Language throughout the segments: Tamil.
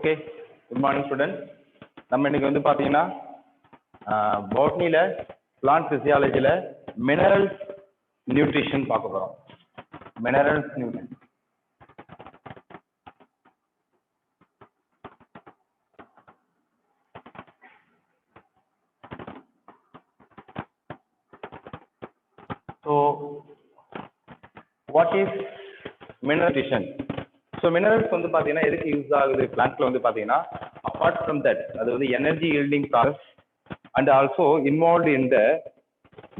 Okay, good morning student. நம்ம இன்னைக்கு வந்து பார்த்தீங்கன்னா பாட்னியில் பிளான்ட் ஃபிசியாலஜியில் மினரல்ஸ் நியூட்ரிஷன் பார்க்க போகிறோம். Minerals nutrition. So what is mineral nutrition? So minerals வந்து பார்த்தீங்கன்னா எதுக்கு யூஸ் ஆகுது பிளான்ட்ல வந்து பார்த்தீங்கன்னா, அப்பார்ட் ஃப்ரம் தட் அது வந்து energy yielding process and also involved in the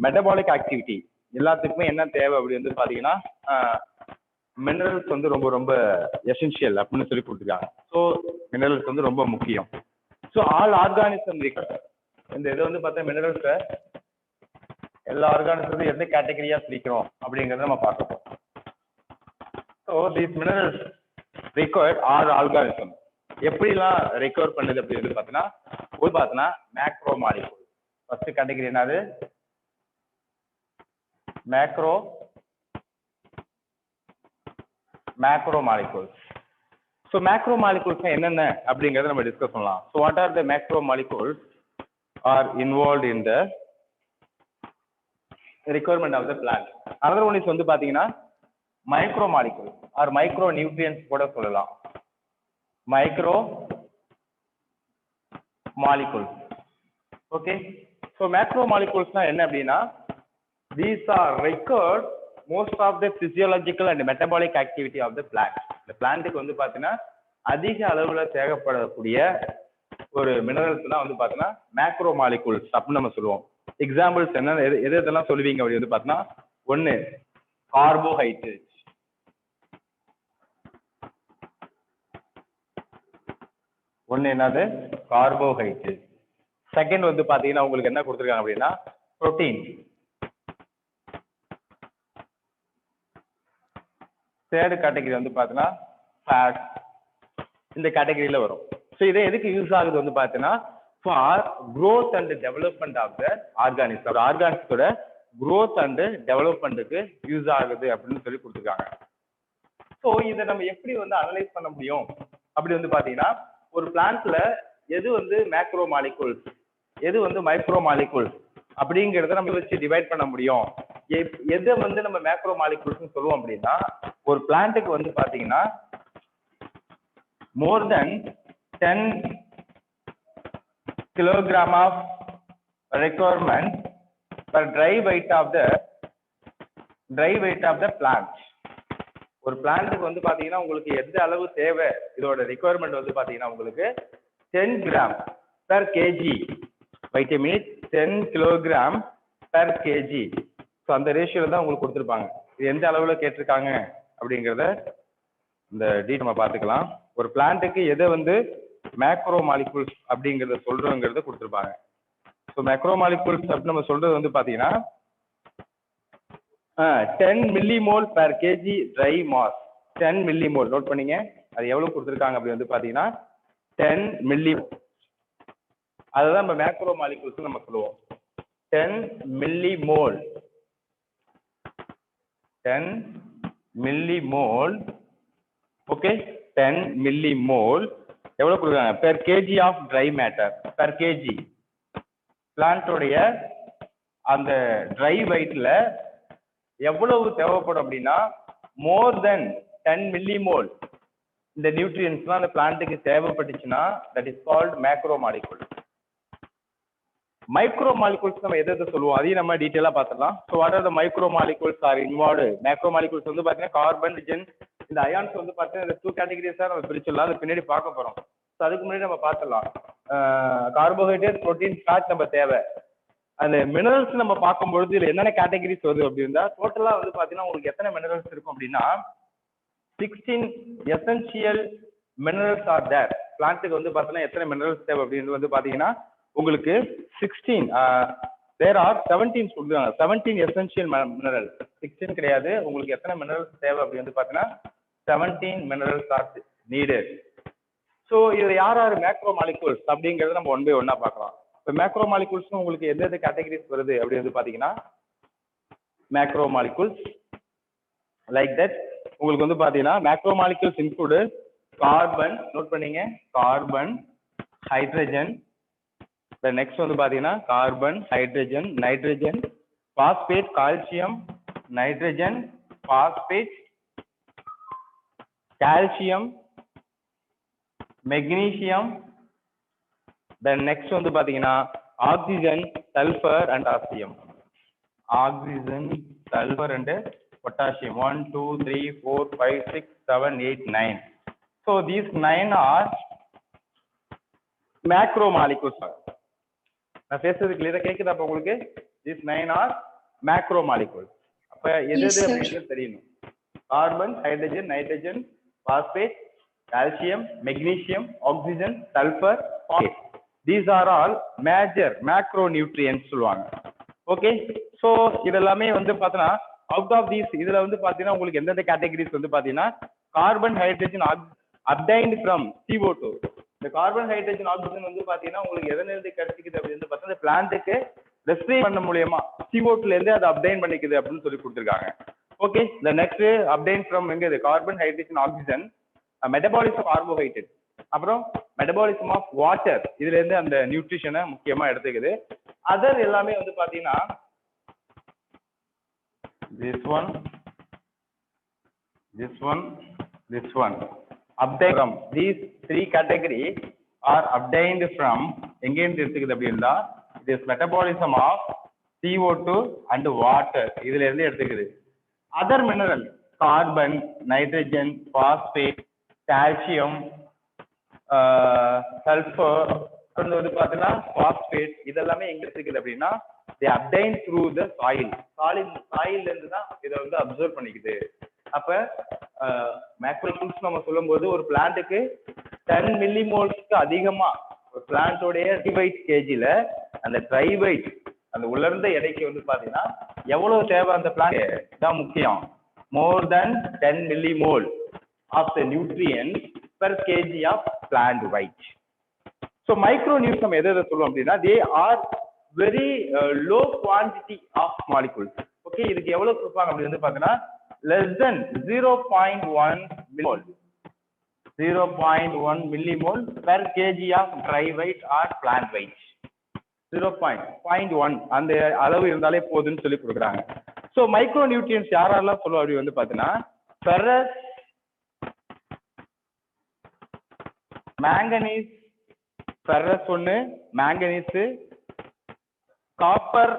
metabolic activity. எல்லாத்துக்குமே என்ன தேவை அப்படி வந்து பார்த்தீங்கன்னா மினரல்ஸ் வந்து ரொம்ப ரொம்ப எசென்ஷியல் அப்படின்னு சொல்லி கொடுத்துருக்காங்க. ஸோ மினரல்ஸ் வந்து ரொம்ப முக்கியம். ஸோ ஆல் ஆர்கானிசம் இருக்கு. இந்த இதை வந்து பார்த்தா மினரல்ஸை எல்லா ஆர்கானிசத்தையும் எந்த கேட்டகரியா பிரிக்கிறோம் அப்படிங்கிறத நம்ம பார்க்க போறோம். So these minerals required or organism எப்படிலாம் ரெக்கவர் பண்ணுது அப்படின்னு பார்த்தீங்கன்னா, ஒரு பார்த்தீங்கன்னா மேக்ரோ மாலிகூல். ஃபர்ஸ்ட் கேட்டகரி என்னது? Macromolecules. So macromolecules என்னென்ன அப்படிங்கிறத நம்ம டிஸ்கஸ் பண்ணலாம். So what are the macro molecules are involve in the requirement of the plant. another one is வந்து பாத்தீங்கன்னா micromolecule or micronutrients கூட சொல்லலாம். Micromolecule. Okay, so macro மாலிகூல்ஸ்னா என்ன அப்படின்னா, these are required most of the physiological and metabolic activity of the plant. இந்த பிளான்ட்டுக்கு வந்து பாத்தீங்கன்னா அதிக அளவுல தேவைப்படக்கூடிய ஒரு மினரல்ஸ் தான் வந்து பாத்தீங்கன்னா மேக்ரோ மாலிகூல்ஸ் அப்படின்னு நம்ம சொல்லுவோம். எக்ஸாம்பிள்ஸ் என்ன எது எதெல்லாம் சொல்லுவீங்க அப்படி வந்து பார்த்தீங்கன்னா, ஒன்று கார்போஹைட்ரேட், ஒன்று என்னது கார்போஹைட்ரேட். செகண்ட் வந்து பார்த்தீங்கன்னா உங்களுக்கு என்ன கொடுத்துருக்காங்க அப்படின்னா புரோட்டீன். தேர்டு கேட்டகரி வந்து பார்த்தீங்கன்னா ஃபேட். இந்த கேட்டகரியில வரும். ஸோ இதை எதுக்கு யூஸ் ஆகுது வந்து பார்த்தீங்கன்னா for growth and development of the organism. ஒரு ஆர்கானிஸோட growth and developmentக்கு யூஸ் ஆகுது அப்படின்னு சொல்லி கொடுத்துருக்காங்க. ஸோ இதை நம்ம எப்படி வந்து அனலைஸ் பண்ண முடியும் அப்படி வந்து பார்த்தீங்கன்னா, ஒரு பிளான்ட்ல எது வந்து மேக்ரோ மாலிகூல்ஸ் எது வந்து மைக்ரோ மாலிகூல்ஸ் அப்படிங்கிறத நம்ம வச்சு டிவைட் பண்ண முடியும். எதை வந்து நம்ம மேக்ரோ மாலிகூல்ஸ் சொல்லுவோம் அப்படின்னா, ஒரு பிளான்ட்டுக்கு வந்து பார்த்தீங்கன்னா more than 10 kilogram of requirement per dry weight of the plant. ஒரு பிளான்ட்டுக்கு வந்து பாத்தீங்கன்னா உங்களுக்கு எந்த அளவு தேவை, இதோட ரெக்குயர்மெண்ட் வந்து பாத்தீங்கன்னா உங்களுக்கு 10 gram per KG vitamin, 10 kilogram per KG. So அந்த ரேஷியோல தான் உங்களுக்கு கொடுத்துருப்பாங்க. இது எந்த அளவுல கேட்டிருக்காங்க அப்படிங்கிறத இந்த நம்ம பார்த்துக்கலாம். ஒரு பிளான்ட்டுக்கு எதை வந்து மேக்ரோ மாலிகூல்ஸ் அப்படிங்கிறத சொல்றோங்கிறத கொடுத்துருப்பாங்க. ஸோ மேக்ரோ மாலிகூல்ஸ் அப்படின்னு நம்ம சொல்றது வந்து பார்த்தீங்கன்னா 10 millimole per KG dry mass. 10 millimole note பண்ணீங்க. அது எவ்வளவு கொடுத்துருக்காங்க அப்படி வந்து பார்த்தீங்கன்னா 10 மில்லிமோல். அதுதான் நம்ம மேக்ரோ மாலிகூல்ஸ் நம்ம சொல்லுவோம். 10 மில்லிமோல். 10 மில்லிமோல். ஓகே, 10 மில்லிமோல் எவ்வளவு கொடுக்குறாங்க per KG of dry matter. Per KG பிளான்டோடைய அந்த ட்ரை வெயிட்ல எவ்வளவு தேவைப்படும் அப்படின்னா மோர் தென் 10 மில்லிமோல் இந்த நியூட்ரியன்ஸ்லாம் அந்த பிளான்ட்டுக்கு தேவைப்பட்டுச்சுன்னா that is called macro molecule. Micro molecules நம்ம எதை சொல்லுவோம் அதையும் நம்ம டீட்டெயிலா பார்த்துடலாம். So what are the micro molecules R involved? Macro molecules வந்து பார்த்தீங்கன்னா கார்பன், ஹைட்ரஜன், இந்த அயான்ஸ் வந்து பார்த்தீங்கன்னா இந்த 2 கேட்டகரிஸாக நம்ம பிரிச்சிடலாம். அது பின்னாடி பார்க்க போறோம். ஸோ அதுக்கு முன்னாடி நம்ம பார்த்துடலாம். கார்போஹைட்ரேட், புரோட்டீன், ஃபேட் நம்ம தேவை. அந்த மினரல்ஸ் நம்ம பார்க்கும்பொழுது இதில் என்னென்ன கேட்டகரிஸ் வருது அப்படின்னா, டோட்டலாக வந்து பார்த்தீங்கன்னா உங்களுக்கு எத்தனை மினரல்ஸ் இருக்கும் அப்படின்னா 16 எசென்ஷியல் மினரல்ஸ் ஆர் தேர். பிளான்ட்டுக்கு வந்து பார்த்தீங்கன்னா எத்தனை மினரல்ஸ் தேவை அப்படின்னு வந்து பார்த்தீங்கன்னா உங்களுக்கு 16 தேர் ஆர் 17 சொல்லுவாங்க. 17 எசென்ஷியல் மினரல். 16 கிடையாது. உங்களுக்கு எத்தனை மினரல்ஸ் தேவை அப்படி வந்து பார்த்தீங்கன்னா 17 மினரல்ஸ் ஆர் நீடட். ஸோ இது யார் யார் மேக்ரோ மாலிகூல்ஸ் அப்படிங்கிறத நம்ம ஒன் பை ஒன்னா பார்க்கலாம். இப்போ மேக்ரோ மாலிகூல்ஸ் உங்களுக்கு எந்த எந்த கேட்டகரிஸ் வருது அப்படி வந்து பார்த்தீங்கன்னா மேக்ரோ மாலிகூல்ஸ் லைக் தட் உங்களுக்கு வந்து பார்த்தீங்கன்னா macro molecules include carbon note பண்ணீங்க, கார்பன் ஹைட்ரஜன். நெக்ஸ்ட் வந்து பாத்தீங்கன்னா carbon hydrogen nitrogen phosphate calcium nitrogen phosphate calcium magnesium. Next வந்து பாத்தீங்கன்னா oxygen sulphur and potassium. Oxygen sulphur and potassium. 1 2 3 4 5 6 7 8 9. So these 9 are macromolecules. நான் பேசுறது கிளியரா கேக்குதா அப்ப உங்களுக்கு? These 9 are macromolecules. அப்ப எது எது அப்படிங்கிறது தெரியணும். Carbon hydrogen nitrogen phosphate calcium magnesium oxygen sulfur phosphate. These are all major macronutrients சொல்லுவாங்க. ஓகே, ஸோ இதெல்லாமே வந்து பார்த்தீங்கன்னா அவுட் ஆஃப் தீஸ் இதுல வந்து பார்த்தீங்கன்னா உங்களுக்கு எந்தெந்த கேட்டகரிஸ் வந்து பார்த்தீங்கன்னா carbon hydrogen obtained from CO2. இந்த கார்பன் ஹைட்ரஜன் ஆக்சிஜன் வந்து பார்த்தீங்கன்னா உங்களுக்கு எதனிருந்து கிடைச்சிக்குது அப்படின்னு பார்த்தா இந்த பிளான்ட்டுக்கு ரெஸ்ட்ரீட் பண்ண மூலியமா CO2ல இருந்து அதை அப்டைன் பண்ணிக்குது அப்படின்னு சொல்லி கொடுத்துருக்காங்க. ஓகே, இந்த நெக்ஸ்ட் அப்டைன் ஃப்ரம் எங்க இது carbon hydrogen oxygen metabolism carbohydrate அப்புறம் மெட்டபாலிசம் ஆஃப் வாட்டர் இதுல இருந்து அந்த நியூட்ரிஷனை முக்கியமா எடுத்துக்குது. அதர் எல்லாமே வந்து பாத்தீங்கன்னா this one obtained from these three categories are obtained from எங்க இருந்து எடுத்துக்குது அப்படின்னா this metabolism of CO2 and water இதுல இருந்து எடுத்துக்குது. other mineral carbon nitrogen phosphate calcium sulfur வந்து பாத்தீங்கன்னா phosphate இதெல்லாமே எங்க இருக்குது அப்படின்னா they obtained through the soil. soil இருந்து தான் இத வந்து அப்சர்வ் பண்ணிக்குது. அப்ப மேக்ரோமோல்ஸ் நம்ம சொல்லும்போது ஒரு பிளான்ட்டுக்கு 10 மில்லிமோல்ஸ்க்கு அதிகமா ஒரு பிளான்ட்டோடைய ட்ரைவைட் கேஜில அந்த ட்ரைவைட் அந்த உலர்ந்த எடைக்கு வந்து பாத்தீங்கன்னா எவ்வளவு தேவை அந்த பிளான்ட் தான் முக்கியம். more than 10 millimole of the nutrients per kg of plant weight. So micronutrients எதை சொல்லுவோம் அப்படின்னா they are very low quantity of molecules. okay, இதுக்கு எவ்வளவு கொடுப்பாங்க அப்படி வந்து பாத்தீங்கன்னா less than 0.1 millimole 0.1 millimole per kg of dry weight or plant weight. 0.1 அந்த அளவு இருந்தாலே போதுன்னு சொல்லி கொடுக்குறாங்க. ஸோ மைக்ரோ நியூட்ரியன்ஸ் யாரெல்லாம் சொல்லுவோம் அப்படி வந்து பார்த்தீங்கன்னா ஃபெரஸ் மேங்கனீஸ் ஃபெரஸ் ஒன்று manganese copper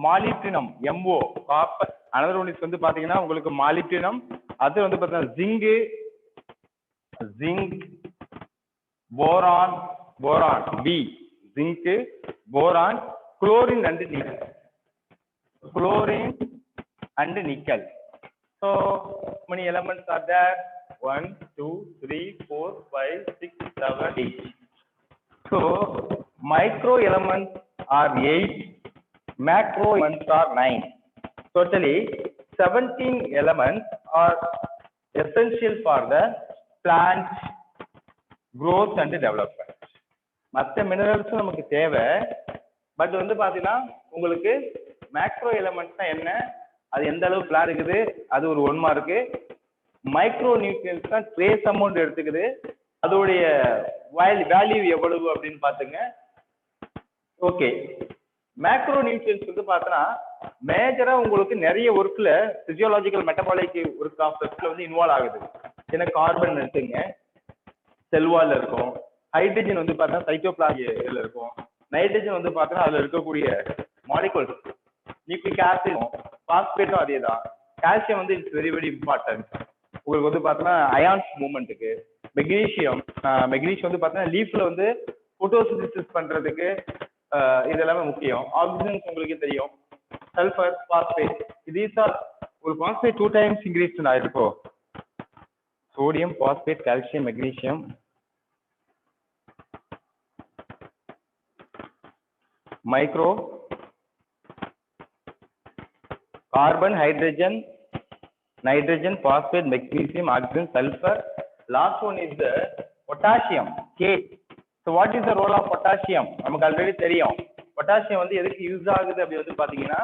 molybdenum MO copper another one வந்து பார்த்தீங்கன்னா உங்களுக்கு மாலிப்டினம் அது வந்து பார்த்தீங்கன்னா zinc boron B zinc boron chlorine and nickel. So how many elements are there? 1 2 3 4 5 6 7 8. So micro elements are 8, macro elements are 9. Totally 17 elements are essential for the plant growth and development. மற்ற மினரல்ஸும் நமக்கு தேவை. பட் வந்து பாத்தீங்கன்னா உங்களுக்கு மேக்ரோ எலமெண்ட்ஸ்னா என்ன, அது எந்த அளவு பிளான் இருக்குது, அது ஒரு 1 மார்க்கு. மைக்ரோ நியூட்ரியன்ஸ் தான் ட்ரேஸ் அமௌண்ட் எடுத்துக்குது, அதோடைய வேல்யூ எவ்வளவு அப்படின்னு பாத்துங்க. ஓகே, மேக்ரோ நியூட்ரியன்ஸ் வந்து பார்த்தோன்னா மேஜரா உங்களுக்கு நிறைய ஒர்க்ல பிசியோலாஜிக்கல் மெட்டபாலிக் ஒர்க் ஆஃப்ல வந்து இன்வால்வ் ஆகுது. ஏன்னா கார்பன் இருக்குங்க செல்வால்ல இருக்கும், ஹைட்ரஜன் வந்து பார்த்தா சைட்டோபிளாஸ்மில் இருக்கும், நைட்ரஜன் வந்து பார்த்தோன்னா அதில் இருக்கக்கூடிய மாலிகுல்ஸ் நியூக்ளிக் ஆசிட், பாஸ்பேட்டும் அதே தான். கால்சியம் வந்து இட்ஸ் வெரி வெரி இம்பார்ட்டன்ட் உங்களுக்கு வந்து பார்த்தோன்னா அயான்ஸ் மூவ்மெண்ட்டுக்கு. மெக்னீஷியம் வந்து பார்த்தோன்னா லீஃப்ல வந்து போட்டோசிந்தசிஸ் பண்றதுக்கு இது எல்லாமே முக்கியம். ஆக்சிஜன் உங்களுக்கு தெரியும். சல்ஃபர், பாஸ்பேட், these are ஒரு பாஸ்பேட் 2 times இன்க்ரீஸ் ஆயிருக்கும். Sodium, phosphate, calcium, magnesium, micro, carbon, hydrogen, nitrogen, phosphate, magnesium, oxygen, sulfur. Last one is the potassium, K. So what is the role of potassium? நமக்கு ஆல்ரெடி தெரியும். பொட்டாசியம் வந்து எதுக்கு யூஸ் ஆகுது அப்படி வந்து பாத்தீங்கன்னா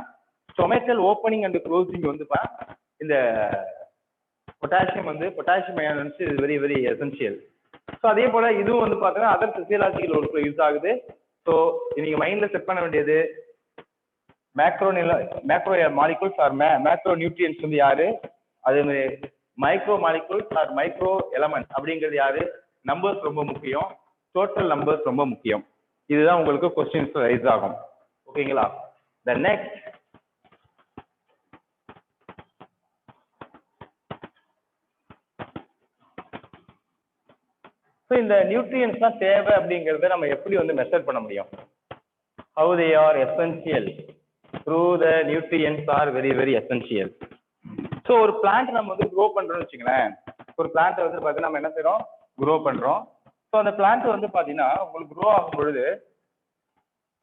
ஸ்டொமக்கல் ஓப்பனிங் அண்ட் க்ளோசிங் வந்து இந்த பொட்டாசியம் வந்து பொட்டாசியம் அயன் வந்து வெரி வெரி எசென்ஷியல். ஸோ அதே போல இதுவும் வந்து பார்த்தீங்கன்னா அதர் பிசியலாஜிக்கல் ஒர்க்கில் யூஸ் ஆகுது. ஸோ நீங்க மைண்ட்ல செட் பண்ண வேண்டியது macro molecules or macro nutrients வந்து யாரு, அதே மாதிரி micro molecules or micro element அப்படிங்கிறது யாரு, நம்பர்ஸ் ரொம்ப முக்கியம், டோட்டல் நம்பர்ஸ் ரொம்ப முக்கியம். இதுதான் உங்களுக்கு கொஸ்டின்ஸ் ரைஸ் ஆகும். ஓகேங்களா? த நெக்ஸ்ட் இந்த நியூட்ரியன்ஸ் தான் தேவை அப்படிங்கறத நம்ம எப்படி வந்து மெஷர் பண்ண முடியும்? How they are essential through the nutrients are very very essential. So ஒரு பிளான்ட் நம்ம வந்து க்ரோ பண்றோம்னு வச்சுங்களேன். ஒரு பிளான்ட் வந்து பார்த்தீங்கன்னா நம்ம என்ன செய்யறோம், க்ரோ பண்றோம். ஸோ அந்த பிளான்ட் வந்து பார்த்தீங்கன்னா உங்களுக்கு க்ரோ ஆகும் பொழுது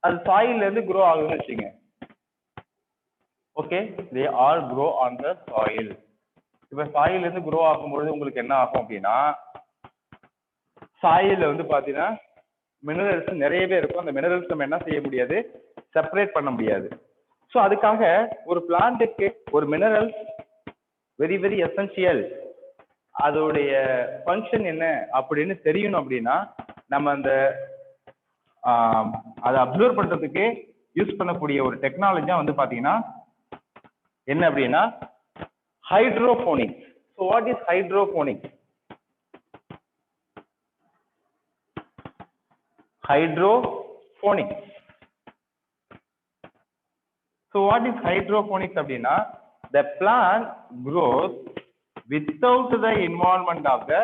அது சாயில்ல இருந்து க்ரோ ஆகுதுன்னு வச்சுங்க. Okay, they all grow on the soil. இப்போ சாயில்ல இருந்து க்ரோ ஆகும்பொழுது உங்களுக்கு என்ன ஆகும் அப்படின்னா, சாயில்ல வந்து பார்த்தீங்கன்னா மினரல்ஸ் நிறையவே இருக்கும். அந்த மினரல்ஸ் நம்ம என்ன செய்ய முடியாது, செப்பரேட் பண்ண முடியாது. ஸோ அதுக்காக ஒரு பிளான்ட்டுக்கு ஒரு மினரல்ஸ் வெரி வெரி எசென்ஷியல், அதோடைய ஃபங்க்ஷன் என்ன அப்படின்னு தெரியணும் அப்படின்னா நம்ம அந்த அதை அப்சர்வ் பண்றதுக்கு யூஸ் பண்ணக்கூடிய ஒரு டெக்னாலஜியா வந்து பாத்தீங்கன்னா என்ன அப்படின்னா hydroponics. So what is hydroponics? Hydroponics. So what is hydroponics அப்படின்னா the plant grows without the involvement of the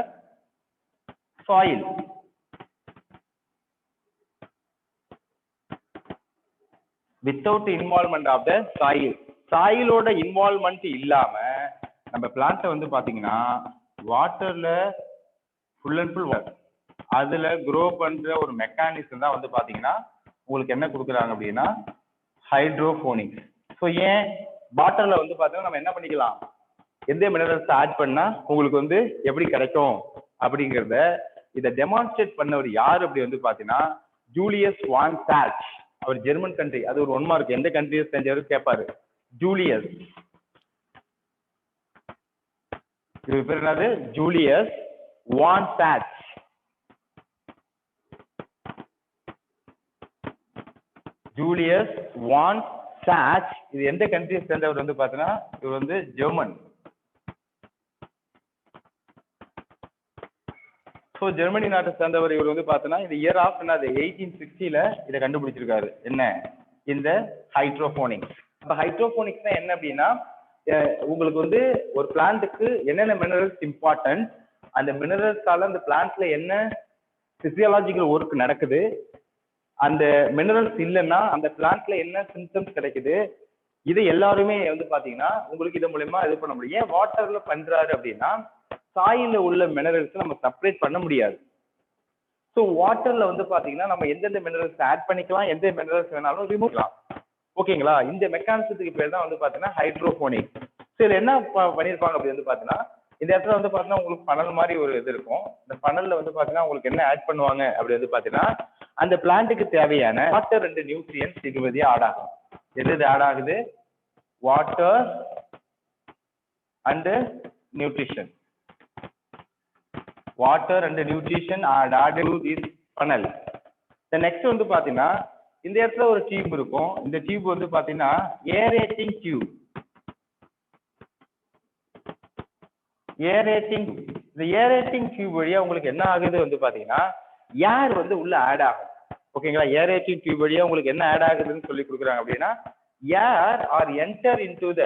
soil. Without involvement of the soil. சாயிலோட இன்வால்வ்மெண்ட் இல்லாம நம்ம பிளான்ட்டை வந்து பாத்தீங்கன்னா வாட்டர்ல ஃபுல் அண்ட் ஃபுல் அதுல க்ரோ பண்ற ஒரு மெக்கானிசம் தான் வந்து பாத்தீங்கன்னா உங்களுக்கு என்ன கொடுக்குறாங்க அப்படின்னா ஹைட்ரோபோனிக்ஸ். ஸோ ஏன் வாட்டர்ல வந்து பாத்தீங்கன்னா நம்ம என்ன பண்ணிக்கலாம், எந்த மினரல்ஸ் ஆட் பண்ணா உங்களுக்கு வந்து எப்படி கிடைக்கும் அப்படிங்கிறத இதை டெமான்ஸ்ட்ரேட் பண்ணவர் யார் அப்படி வந்து பாத்தீங்கன்னா ஜூலியஸ் வான் சாச். அவர் ஜெர்மன் கண்ட்ரி, அது ஒரு 1 மார்க், எந்த கண்ட்ரியை செஞ்சவர் கேட்பாரு. ஜூலியஸ், இது பேர் என்னது, ஜூலியஸ் வான் சாச். ஜூலியஸ் வான் சாச் இது எந்த கண்ட்ரியை சேர்ந்தவர் வந்து பாத்தீங்கன்னா இவர் வந்து ஜெர்மன். ஸோ ஜெர்மனி நாட்டை சேர்ந்தவர் இவர் வந்து பாத்தீங்கன்னா இந்த இயர் ஆஃப் என்னது 1860ல இதை கண்டுபிடிச்சிருக்காரு. என்ன, இந்த ஹைட்ரோபோனிக்ஸ். இப்போ ஹைட்ரோபோனிக்ஸ் என்ன அப்படின்னா உங்களுக்கு வந்து ஒரு பிளான்ட்டுக்கு என்னென்ன மினரல்ஸ் இம்பார்ட்டன்ட், அந்த மினரல்ஸால அந்த பிளான்ட்ல என்ன பிசியாலஜிக்கல் ஒர்க் நடக்குது, அந்த மினரல்ஸ் இல்லைன்னா அந்த பிளான்ட்ல என்ன சிம்டம்ஸ் கிடைக்குது, இது எல்லாருமே வந்து பாத்தீங்கன்னா உங்களுக்கு இது மூலமா இது பண்ண முடியும். ஏன் வாட்டர்ல பண்றாரு அப்படின்னா சாயில உள்ள மினரல்ஸ் நம்ம செப்பரேட் பண்ண முடியாது. ஸோ வாட்டர்ல வந்து பாத்தீங்கன்னா நம்ம எந்தெந்த மினரல்ஸ் ஆட் பண்ணிக்கலாம், எந்த மினரல்ஸ் வேணாலும் ரிமூவ் பண்ணலாம். ஓகேங்களா? இந்த மெக்கானிசத்துக்கு பேர் தான் வந்து பாத்தீங்கன்னா ஹைட்ரோபோனிக். சரி, என்ன பண்ணிருப்பாங்க அப்படி வந்து பாத்தீங்கன்னா இந்த இடத்துல வந்து பாத்தீங்கன்னா உங்களுக்கு பனல் மாதிரி ஒரு இது இருக்கும். இந்த பனல்ல வந்து பாத்தீங்கன்னா உங்களுக்கு என்ன ஆட் பண்ணுவாங்க அப்படி வந்து பாத்தீங்கன்னா அந்த பிளான்ட்டுக்கு தேவையான வாட்டர் அண்ட் நியூட்ரியன்ஸ் இது ஆட் ஆகும். எது ஆட் ஆகுது? Water and nutrition. Water and nutrition add to this panel. Next வந்து பாத்தீங்கன்னா இந்த இடத்துல ஒரு டியூப் இருக்கும். இந்த டியூப் வந்து பாத்தீங்கன்னா ஏரேட்டிங் டியூப். ஏரேட்டிங், இந்த ஏரேட்டிங் டியூப் வழியா உங்களுக்கு என்ன ஆகுது வந்து பாத்தீங்கன்னா ஏர் வந்து உள்ள ஆட் ஆகும். ஓகேங்களா? ஏரேட்டிங் டியூப் வழியா உங்களுக்கு என்ன ஆட் ஆகுதுன்னு சொல்லி கொடுக்குறாங்க அப்படின்னா air or enter into the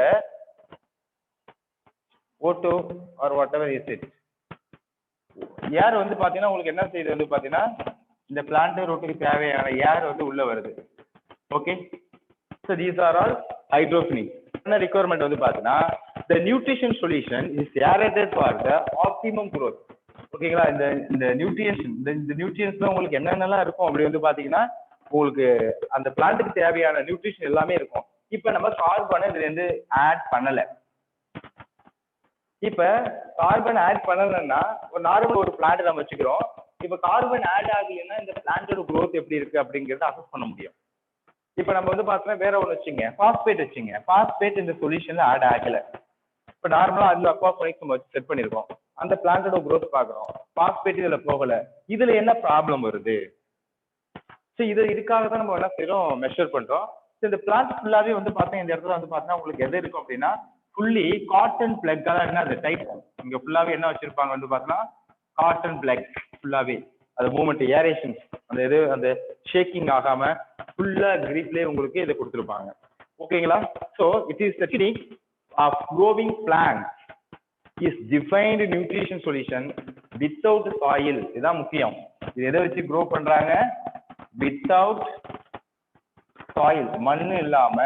O2 or whatever is it. Air வந்து பாத்தீங்கன்னா உங்களுக்கு என்ன செய்யுது வந்து பாத்தீங்கன்னா இந்த பிளான்ட் ரோட்டுக்கு தேவையான ஏர் வந்து உள்ள வருது. Okay, so these are all hydroponics. என்ன ரிக்வயர்மெண்ட் வந்து பாத்தீங்கன்னா the nutrition solution is aerated for the optimum growth. ஓகேங்களா? இந்த நியூட்ரியன்ஸ் உங்களுக்கு என்னென்னலாம் இருக்கும் அப்படி வந்து பாத்தீங்கன்னா உங்களுக்கு அந்த பிளான்ட்டுக்கு தேவையான நியூட்ரிஷன் எல்லாமே இருக்கும். இப்ப நம்ம கார்பனை இதுல இருந்து ஆட் பண்ணல. இப்ப கார்பன் ஆட் பண்ணலன்னா ஒரு நார்மல் ஒரு பிளான்ட் நம்ம வச்சுக்கிறோம். இப்ப கார்பன் ஆட் ஆகலைன்னா இந்த பிளான்ட்டோட growth எப்படி இருக்கு அப்படிங்கறத அசஸ் பண்ண முடியும். இப்ப நம்ம வந்து பாத்தீங்கன்னா வேற ஒண்ணு வச்சுங்க, பாஸ்பேட் வச்சுங்க. பாஸ்பேட் இந்த சொல்யூஷன்ல ஆட் ஆகல. இப்போ நார்மலாக அதில் அக்வாஃபோனிக்ஸ் நம்ம வச்சு செட் பண்ணியிருக்கோம். அந்த பிளான்ட்டோட growth பார்க்குறோம். பாஸ்பேட் இதில் போகலை. இதில் என்ன ப்ராப்ளம் வருது? ஸோ இதுக்காக தான் நம்ம என்ன செய்யறோம், மெஷர் பண்றோம். ஸோ இந்த பிளான்ட் ஃபுல்லாவே வந்து பார்த்தீங்கன்னா இந்த இடத்துல வந்து பார்த்தீங்கன்னா உங்களுக்கு எது இருக்கும் அப்படின்னா ஃபுல்லி காட்டன் பிளக். அதான் என்ன அது டைப் இங்க ஃபுல்லாவே என்ன வச்சிருப்பாங்க வந்து பார்த்தீங்கன்னா காட்டன் பிளக் ஃபுல்லாவே அது மூவ்மெண்ட் ஏரேஷன்ஸ் அந்த இது அந்த ஷேக்கிங் ஆகாம ஃபுல்லா கிரிப்லேயே உங்களுக்கு இதை கொடுத்துருப்பாங்க. ஓகேங்களா? So it is the technique of growing plant is defined nutrition solution without soil. இதுதான் முக்கியம். இது எதை வச்சு க்ரோ பண்றாங்க? வித்தவுட் சாயில், மண்ணு இல்லாம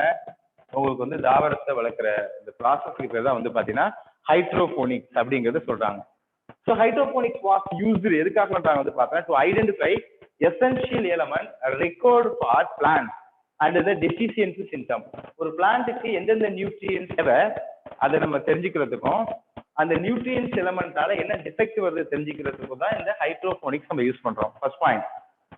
உங்களுக்கு வந்து தாவரத்தை வளர்க்குற இந்த ப்ராசஸ்க்கு பேர் தான் வந்து பாத்தீங்கன்னா ஹைட்ரோபோனிக்ஸ் அப்படிங்கறத சொல்றாங்க. ஸோ ஹைட்ரோபோனிக்ஸ் வாஸ் யூஸ்டு எதுக்காக பண்றாங்க வந்து பார்த்தீங்கன்னா to identify essential element record for plant and the deficiency symptom. ஒரு பிளான்ட்டுக்கு எந்தெந்த நியூட்ரியன்ஸ் தேவை அதை நம்ம தெரிஞ்சுக்கிறதுக்கும் அந்த நியூட்ரியன்ஸ் எலமெண்டால என்ன டிஃபெக்ட் வருது தெரிஞ்சுக்கிறதுக்கும் தான் இந்த ஹைட்ரோபோனிக்ஸ் நம்ம யூஸ் பண்றோம். First point.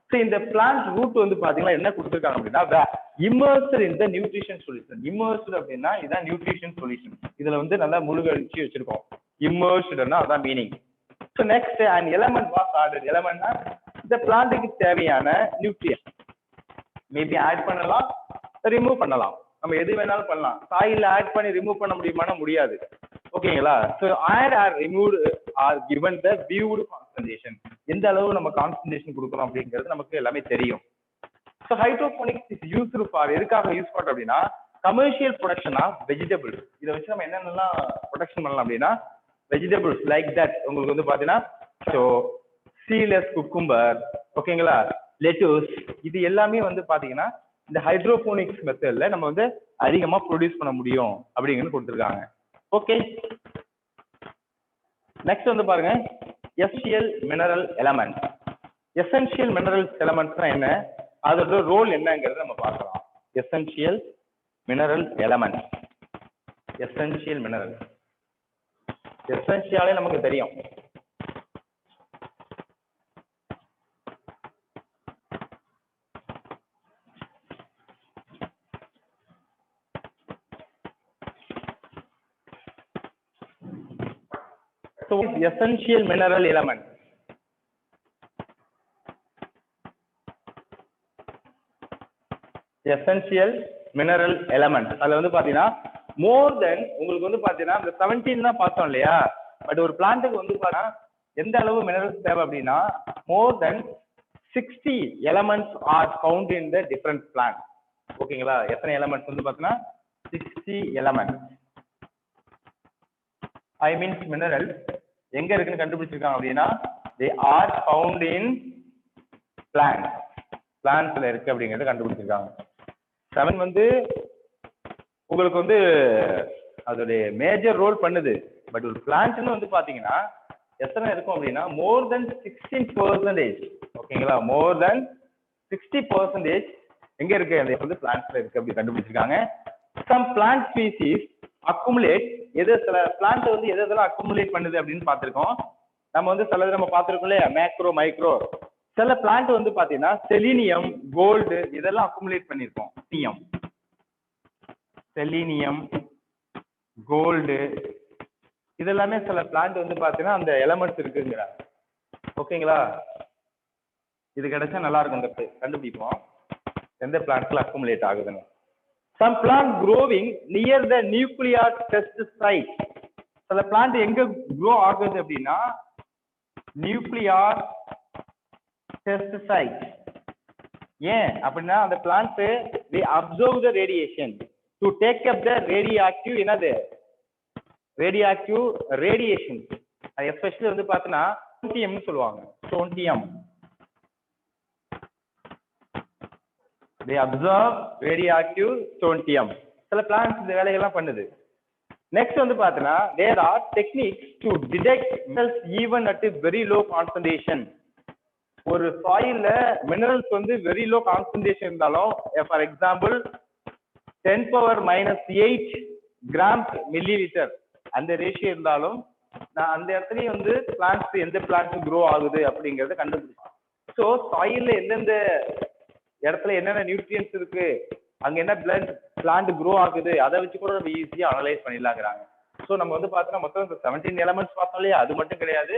ஸோ இந்த பிளான்ட் ரூட் வந்து பாத்தீங்கன்னா என்ன கொடுத்துருக்காங்க அப்படின்னா இமர்ஸ்ட் இன் த நியூட்ரிஷன் சொல்யூஷன். இமர்ஸ்ட் அப்படின்னா இதான் நியூட்ரிஷன் சொல்யூஷன். இதுல வந்து நல்லா முழுகடிச்சு வச்சிருக்கோம். இமர்ஸ்டுன்னா அதான் meaning. So next and element was order. எலமெண்ட்னா இந்த பிளான்ட்டுக்கு தேவையான நியூட்ரியன் மேபி ஆட் பண்ணலாம், ரிமூவ் பண்ணலாம். நம்ம எது வேணாலும் பண்ணலாம். சாயில ஆட் பண்ணி ரிமூவ் பண்ண முடியுமானா முடியாது. ஓகேங்களா? So add or removed or given the viewed concentration. எந்த அளவு நம்ம கான்சன்ட்ரேஷன் கொடுக்குறோம் அப்படிங்கிறது நமக்கு எல்லாமே தெரியும். So hydroponics is used for எதுக்காக யூஸ் பண்றோம் அப்படின்னா கமர்ஷியல் ப்ரொடக்ஷன் ஆஃப் வெஜிடபிள்ஸ். இதை வச்சு நம்ம என்னென்னலாம் ப்ரொடக்ஷன் பண்ணலாம் அப்படின்னா வெஜிடபிள்ஸ் லைக் தட் உங்களுக்கு வந்து பாத்தீங்கன்னா ஸோ சீலஸ் குக்கும்பர், ஓகேங்களா, லெட்டூஸ், இது எல்லாமே வந்து பாத்தீங்கன்னா இந்த ஹைட்ரோபோனிக்ஸ் மெத்தட்ல நம்ம வந்து அதிகமா ப்ரொடியூஸ் பண்ண முடியும் அப்படிங்கிறது கொடுத்துருக்காங்க. ஓகே, நெக்ஸ்ட் வந்து பாருங்க essential mineral element. Essential mineral எலமெண்ட்ஸ்னா என்ன, அதோட ரோல் என்னங்கிறத நம்ம பார்க்கலாம். Essential mineral element. Essential mineral எசென்ஷியலே நமக்கு தெரியும். So essential mineral element. Essential mineral element. அதுல வந்து பாத்தீங்கன்னா more than உங்களுக்கு வந்து பாத்தீங்கன்னா இந்த 17 தான் பார்த்தோம் இல்லையா, பட் ஒரு பிளான்ட்டுக்கு வந்து பாத்தீங்கன்னா எந்த அளவு மினரல்ஸ் தேவை அப்படின்னா more than 60 elements are found in the different plants. ஓகேங்களா? எத்தனை எலமெண்ட்ஸ் வந்து பாத்தீங்கன்னா 60 elements. I means mineral எங்க இருக்குன்னு கண்டுபிடிச்சிருக்காங்க அப்படின்னா they are found in plants. பிளான்ட்ஸ்ல இருக்கு அப்படிங்கறத கண்டுபிடிச்சிருக்காங்க. 7 வந்து உங்களுக்கு வந்து அதோட மேஜர் ரோல் பண்ணுது. பட் ஒரு பிளான்ட்னு வந்து பாத்தீங்கன்னா எத்தனை இருக்கும் அப்படின்னா more than 16%. ஓகேங்களா? more than 60% எங்க இருக்கு அந்த வந்து பிளான்ட்ஸ்ல இருக்கு அப்படி கண்டுபிடிச்சிருக்காங்க. some plant species accumulate எது சில பிளான்ட் வந்து எதெல்லாம் அக்குமுலேட் பண்ணுது அப்படின்னு பார்த்திருக்கோம். நம்ம வந்து சிலது நம்ம பார்த்திருக்கோம் இல்லையா, மேக்ரோ மைக்ரோ. சில பிளான்ட் வந்து பாத்தீங்கன்னா செலீனியம், கோல்டு இதெல்லாம் அக்குமுலேட் பண்ணிருக்கோம். செலீனியம், கோல்டு இதெல்லாமே சில பிளான்ட் வந்து பாத்தீங்கன்னா அந்த எலமெண்ட்ஸ் இருக்குங்கிறாங்க. ஓகேங்களா? இது கிடைச்சா நல்லா இருக்கும், கண்டுபிடிப்போம் எந்த பிளான்ட்ல அக்குமுலேட் ஆகுதுன்னு. Some plant growing near the nuclear test site. சில பிளான்ட் எங்க grow ஆகுது அப்படின்னா நியூக்ளியர் டெஸ்ட் சைட். ஏன் அப்படின்னா அந்த plant they absorb the radiation to take up the radioactive என்னது radioactive radiation. அது எஸ்பெஷலி வந்து பார்த்தீங்கன்னா ஸ்ட்ரோண்டியம்னு சொல்லுவாங்க. Strontium they absorb radioactive strontium. சில பிளான்ட்ஸ் இந்த வேலையெல்லாம் பண்ணுது. நெக்ஸ்ட் வந்து பார்த்தீங்கன்னா there are techniques to detect minerals even at a very low concentration. ஒரு சாயில்ல மினரல்ஸ் வந்து வெரி லோ கான்சன்ட்ரேஷன் இருந்தாலும் for example 10⁻⁸ grams milli litre அந்த ரேஷியோ இருந்தாலும் நான் அந்த இடத்துலயும் வந்து பிளான்ட்ஸ் எந்த பிளான்ட் க்ரோ ஆகுது அப்படிங்கறத கண்டுபிடிச்சோம். ஸோ சாயில்ல எந்தெந்த இடத்துல என்னென்ன நியூட்ரியன்ஸ் இருக்கு, அங்க என்ன பிளான்ட் க்ரோ ஆகுது, அதை வச்சு கூட நம்ம ஈஸியா அனலைஸ் பண்ணிடலாங்கிறாங்க. ஸோ நம்ம வந்து பார்த்தோன்னா மொத்தம் 17 எலமெண்ட்ஸ் பார்த்தோம் இல்லையா, அது மட்டும் கிடையாது,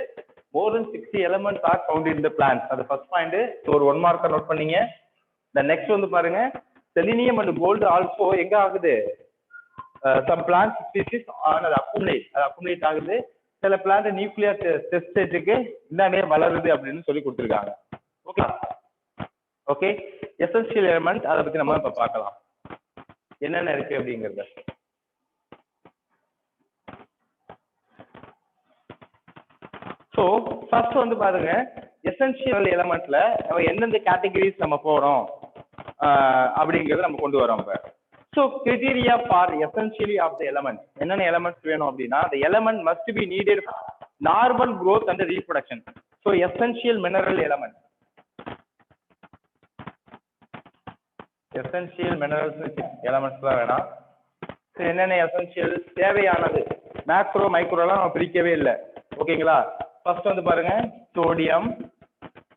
more than 60 elements are found in the plants. அது ஃபர்ஸ்ட் பாயிண்ட். ஸோ ஒரு 1 மார்க்கை நோட் பண்ணீங்க. The next வந்து பாருங்க, செலினியம் அண்ட் கோல்டு ஆல்சோ எங்க ஆகுது, some plant species அது அக்குமுலேட் ஆகுது. சில பிளான்ட் நியூக்ளியர் டெஸ்ட் ஸ்டேஜுக்கு இந்தாண்டே வளருது அப்படின்னு சொல்லி கொடுத்துருக்காங்க. ஓகே ஓகே, எசென்ஷியல் எலிமெண்ட் அதை பத்தி நம்ம இப்ப பார்க்கலாம் என்னென்ன இருக்கு அப்படிங்கறத. ஸோ ஃபர்ஸ்ட் வந்து பாருங்க, எசென்ஷியல் எலிமெண்ட்ல நம்ம எந்தெந்த கேட்டகரிஸ் நம்ம போறோம் அப்படிங்கறத நம்ம கொண்டு வரோம். இப்ப so criteria for essentially of the element, என்னென்ன எலமெண்ட்ஸ் வேணும் அப்படின்னா, the element must be needed for normal growth and reproduction. So essential mineral element, essential minerals elements தான் வேணாம். என்னென்ன எசென்ஷியல் தேவையானது, மேக்ரோ மைக்ரோலாம் நம்ம பிரிக்கவே இல்லை. ஓகேங்களா, ஃபர்ஸ்ட் வந்து பாருங்க சோடியம்,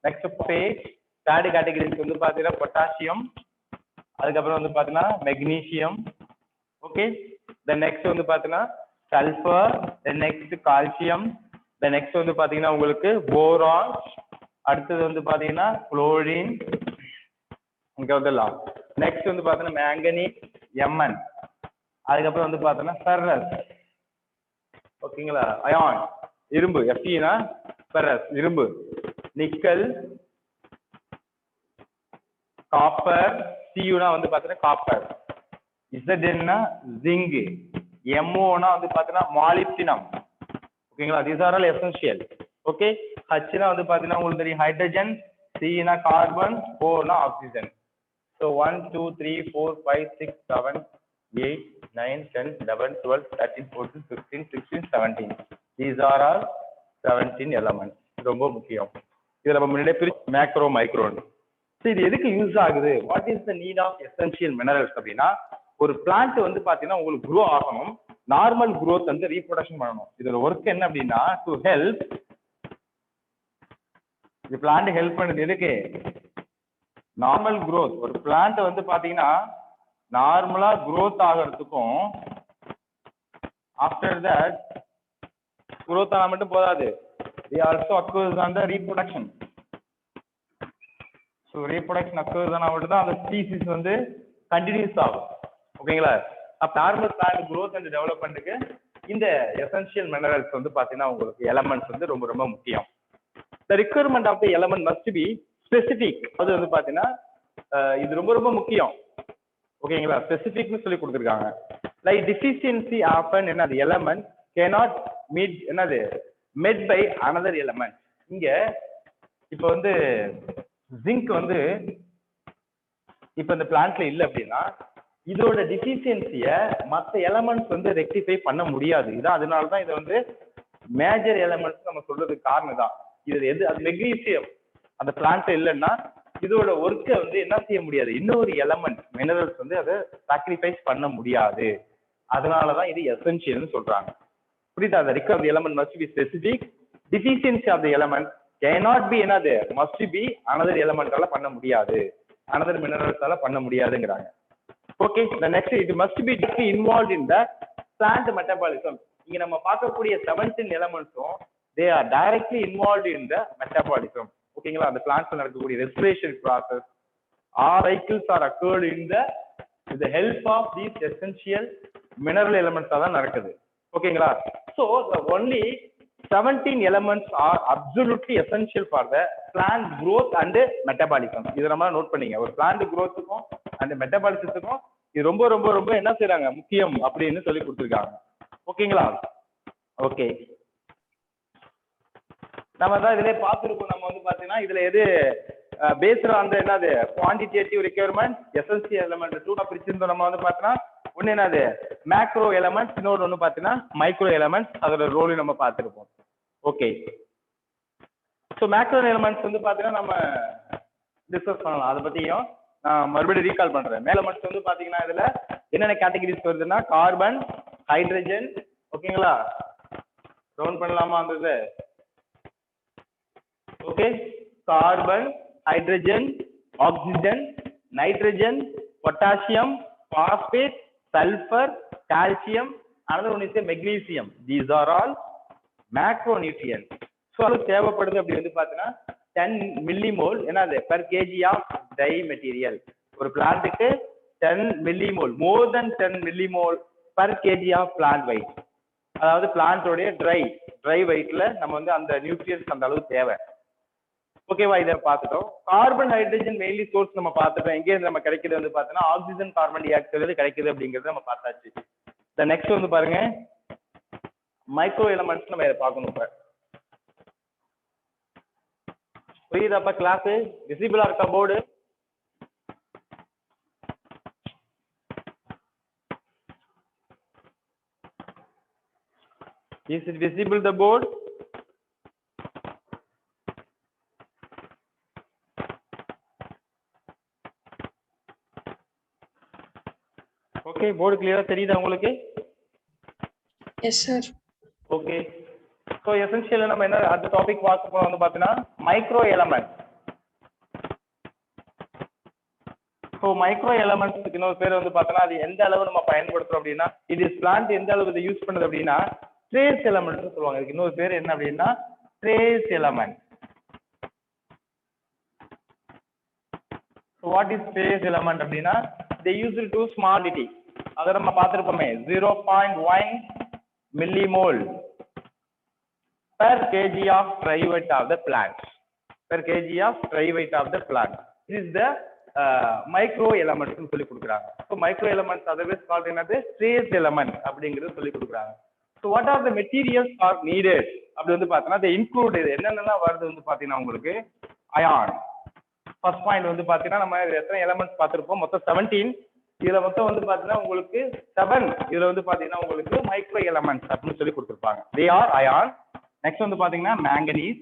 நெக்ஸ்ட் பாஸ்பேட், தேர்ட் கேட்டகரிக்கு வந்து பாத்தீங்கன்னா பொட்டாசியம், அதுக்கப்புறம் வந்து பாத்தீங்கன்னா மெக்னீசியம். ஓகே, தென் நெக்ஸ்ட் வந்து பாத்தீங்கன்னா sulphur, then next calcium, then next வந்து பாத்தீங்கன்னா உங்களுக்கு போரான், அடுத்தது வந்து பாத்தீங்கன்னா குளோரின், இங்க வந்துடலாம். நெக்ஸ்ட் வந்து பாத்தீங்கன்னா மேங்கனீஸ், எம்என், அதுக்கப்புறம் வந்து பாத்தீங்கன்னா ஃபெரஸ். ஓகேங்களா, அயான் இரும்பு, எஃப்இனா ஃபெரஸ் இரும்பு, நிக்கல், காப்பர், சியூனா வந்து பாத்தீங்கன்னா காப்பர், இசட்னா ஜிங்க், எம்ஓனா வந்து பாத்தீங்கன்னா மாலிப்டினம். ஓகேங்களா, these are all essential. Okay, ஹச்னா வந்து பாத்தீங்கன்னா உங்களுக்கு தெரியும் ஹைட்ரஜன், சினா கார்பன், ஓனா oxygen. So 1 2 3 4 5 6 7 8 9 10 11 12 13 14 15 16 17. These are all 17 elements. ரொம்ப முக்கியம். இது நம்ம முன்னாடியே மேக்ரோ மைக்ரோன்னு. ஸோ இது எதுக்கு யூஸ் ஆகுது, what is the need of essential minerals அப்படின்னா, ஒரு பிளான்ட் வந்து பாத்தீங்கன்னா உங்களுக்கு க்ரோ ஆகணும், நார்மல் க்ரோத் வந்து ரீப்ரொடக்ஷன் பண்ணணும். இதோட ஒர்க் என்ன அப்படின்னா, டு ஹெல்ப், இந்த பிளான்ட் ஹெல்ப் பண்ணுது எதுக்கு, நார்மல் க்ரோத். ஒரு பிளான்ட் வந்து பாத்தீங்கன்னா நார்மலா க்ரோத் ஆகிறதுக்கும், ஆஃப்டர் தட் க்ரோத் ஆனா மட்டும் போதாது, they also occurs on the reproduction. So reproduction occurs ஆனால் மட்டும் தான் அந்த ஸ்பீசிஸ் வந்து கண்டினியூஸ் ஆகும். ஓகேங்களா, அப்போ நார்மல் பிளான்ட் க்ரோத் அண்ட் டெவலப்மெண்ட்டுக்கு இந்த எசென்ஷியல் மினரல்ஸ் வந்து பார்த்தீங்கன்னா உங்களுக்கு எலமெண்ட்ஸ் வந்து ரொம்ப ரொம்ப முக்கியம். The requirement of the element must be specific. அது வந்து பார்த்தீங்கன்னா இது ரொம்ப ரொம்ப முக்கியம். ஓகேங்களா, ஸ்பெசிபிக்னு சொல்லி கொடுத்துருக்காங்க. லைக் டிஃபிஷியன்சி ஆஃபன் என்ன, அது எலமெண்ட் கேனாட் மீட் என்னது மெட் பை அனதர் எலமெண்ட். இங்க இப்போ வந்து ஜிங்க் வந்து இப்ப இந்த பிளான்ட்ல இல்ல அப்படின்னா இதோட டிஃபிஷியன்சிய மற்ற எலமெண்ட்ஸ் வந்து ரெக்டிஃபை பண்ண முடியாது. இதான் அதனாலதான் இதை வந்து மேஜர் எலமெண்ட்ஸ் நம்ம சொல்றதுக்கு காரணம் தான். இது எது, அது மெக்னீசியம் அந்த பிளான்ட்ல இல்லைன்னா இதோட ஒர்க்கை வந்து என்ன செய்ய முடியாது, இன்னொரு எலமெண்ட் மினரல்ஸ் வந்து அதை சாக்ரிஃபைஸ் பண்ண முடியாது. அதனாலதான் இது எசென்ஷியல்னு சொல்றாங்க. புரியுதா, the required element must be specific, deficiency of the element cannot be another, must be another element ஆல பண்ண முடியாது, another minerals ஆல பண்ண முடியாதுங்கறாங்க. Okay, the next, it must be directly involved in the plant metabolism. இங்க நம்ம பார்க்கக்கூடிய 17 elements-ம் they are directly involved in the metabolism. ஓகேங்களா, அந்த பிளான்ட்ல நடக்கக்கூடிய respiration process, all cycles are occurred in the with the help of these essential mineral elements தான் நடக்குது. ஓகேங்களா, so the only 17 elements are absolutely essential for the plant growth and metabolism. இது நம்ம நோட் பண்ணீங்க, ஒரு plant growth-க்கும் and metabolism-க்கும் இது ரொம்ப ரொம்ப ரொம்ப என்ன செய்றாங்க, முக்கியம் அப்படின்னு சொல்லி கொடுத்துருக்காங்க. ஓகேங்களா, ஓகே, நம்ம தான் இதிலே பார்த்துருக்கோம். நம்ம வந்து பார்த்தீங்கன்னா இதுல எது பேஸ்ட் ஆன் என்னது குவான்டிடேட்டிவ் ரிக்வயர்மெண்ட், எசென்ஷியல் எலிமெண்ட் டூனா பிரிச்சிருந்தோம். நம்ம வந்து பார்த்தீங்கன்னா ஒன்று என்னது மேக்ரோ எலிமெண்ட்ஸ், இன்னொரு ஒன்று பார்த்தீங்கன்னா மைக்ரோ எலிமெண்ட்ஸ், அதோட ரோலையும் நம்ம பார்த்துருப்போம். ஓகே, ஸோ மேக்ரோ எலிமெண்ட்ஸ் வந்து பார்த்தீங்கன்னா நம்ம டிஸ்கஸ் பண்ணலாம், அதை பற்றியும் நான் மறுபடியும் ரீகால் பண்ணுறேன். எலிமெண்ட்ஸ் வந்து பார்த்தீங்கன்னா இதில் என்னென்ன கேட்டகரிஸ் வருதுன்னா கார்பன், ஹைட்ரஜன், ஓகேங்களா, ரவுண்ட் பண்ணலாமா அந்த இது, okay, carbon, hydrogen, oxygen, nitrogen, potassium, phosphate, sulphur, calcium another one is a magnesium. These are all macronutrients. So அது தேவைப்படுது அப்படி வந்து பார்த்தீங்கன்னா 10 millimole என்னது per kg of dye material. ஒரு பிளான்ட்டுக்கு 10 millimole, more than 10 millimole per kg of plant weight. அதாவது பிளான்ட்டோடைய ட்ரை வெயிட்ல நம்ம வந்து அந்த நியூட்ரியன்ஸ் அந்த அளவுக்கு தேவை. ஓகேவா, இதை பார்த்துட்டோம். கார்பன் ஹைட்ரஜன் மெயின்லி சோர்ஸ் நம்ம பார்த்துட்டோம். எங்கே நம்ம கிடைக்குது வந்து பார்த்தீங்கன்னா ஆக்சிஜன் கார்பன் டை ஆக்சைடு கிடைக்குது அப்படிங்கிறது நம்ம பார்த்தாச்சு. நெக்ஸ்ட் வந்து பாருங்க மைக்ரோ எலமெண்ட்ஸ் நம்ம இதை பார்க்கணும். இப்ப புரியுதாப்பா கிளாஸ்? விசிபிளா இருக்கா board? Is it visible the board? Okay, board clear தெரியுதா உங்களுக்கு? Yes sir. Okay. So essentially நம்ம என்ன அடுத்த டாபிக் பார்க்க போறோம் வந்து பார்த்தீங்கன்னா மைக்ரோ எலமெண்ட். ஸோ மைக்ரோ எலமெண்ட்ஸ்க்கு இன்னொரு பேர் வந்து பார்த்தோன்னா அது எந்த அளவு நம்ம பயன்படுத்துறோம் அப்படின்னா இது பிளான்ட் எந்த அளவு இதை யூஸ் பண்ணுது அப்படின்னா ட்ரேஸ் எலமெண்ட் சொல்லுவாங்க. இதுக்கு இன்னொரு பேர் என்ன அப்படின்னா trace element. What is trace element அப்படின்னா they use it to small quantity. அதை நம்ம பார்த்துருப்போமே 0.1 millimole per kg of dry weight of the plant. Per kg of dry weight of the plant. This is the micro elements னு சொல்லி கொடுக்குறாங்க. So micro elements otherwise called என்னது trace element அப்படிங்கிறது சொல்லி கொடுக்குறாங்க. So what are the materials are needed அப்படி வந்து பார்த்தீங்கன்னா they include என்னென்னலாம் வருது வந்து பார்த்தீங்கன்னா உங்களுக்கு அயான். ஃபர்ஸ்ட் பாயிண்ட் வந்து பார்த்தீங்கன்னா நம்ம எத்தனை எலமெண்ட்ஸ் பார்த்துருப்போம் மொத்தம் 17. இதுல மொத்தம் வந்து பார்த்தீங்கன்னா உங்களுக்கு 7 இதுல வந்து பார்த்தீங்கன்னா உங்களுக்கு மைக்ரோ எலமெண்ட்ஸ் அப்படின்னு சொல்லி கொடுத்துருப்பாங்க. they are ion. நெக்ஸ்ட் வந்து பார்த்தீங்கன்னா manganese.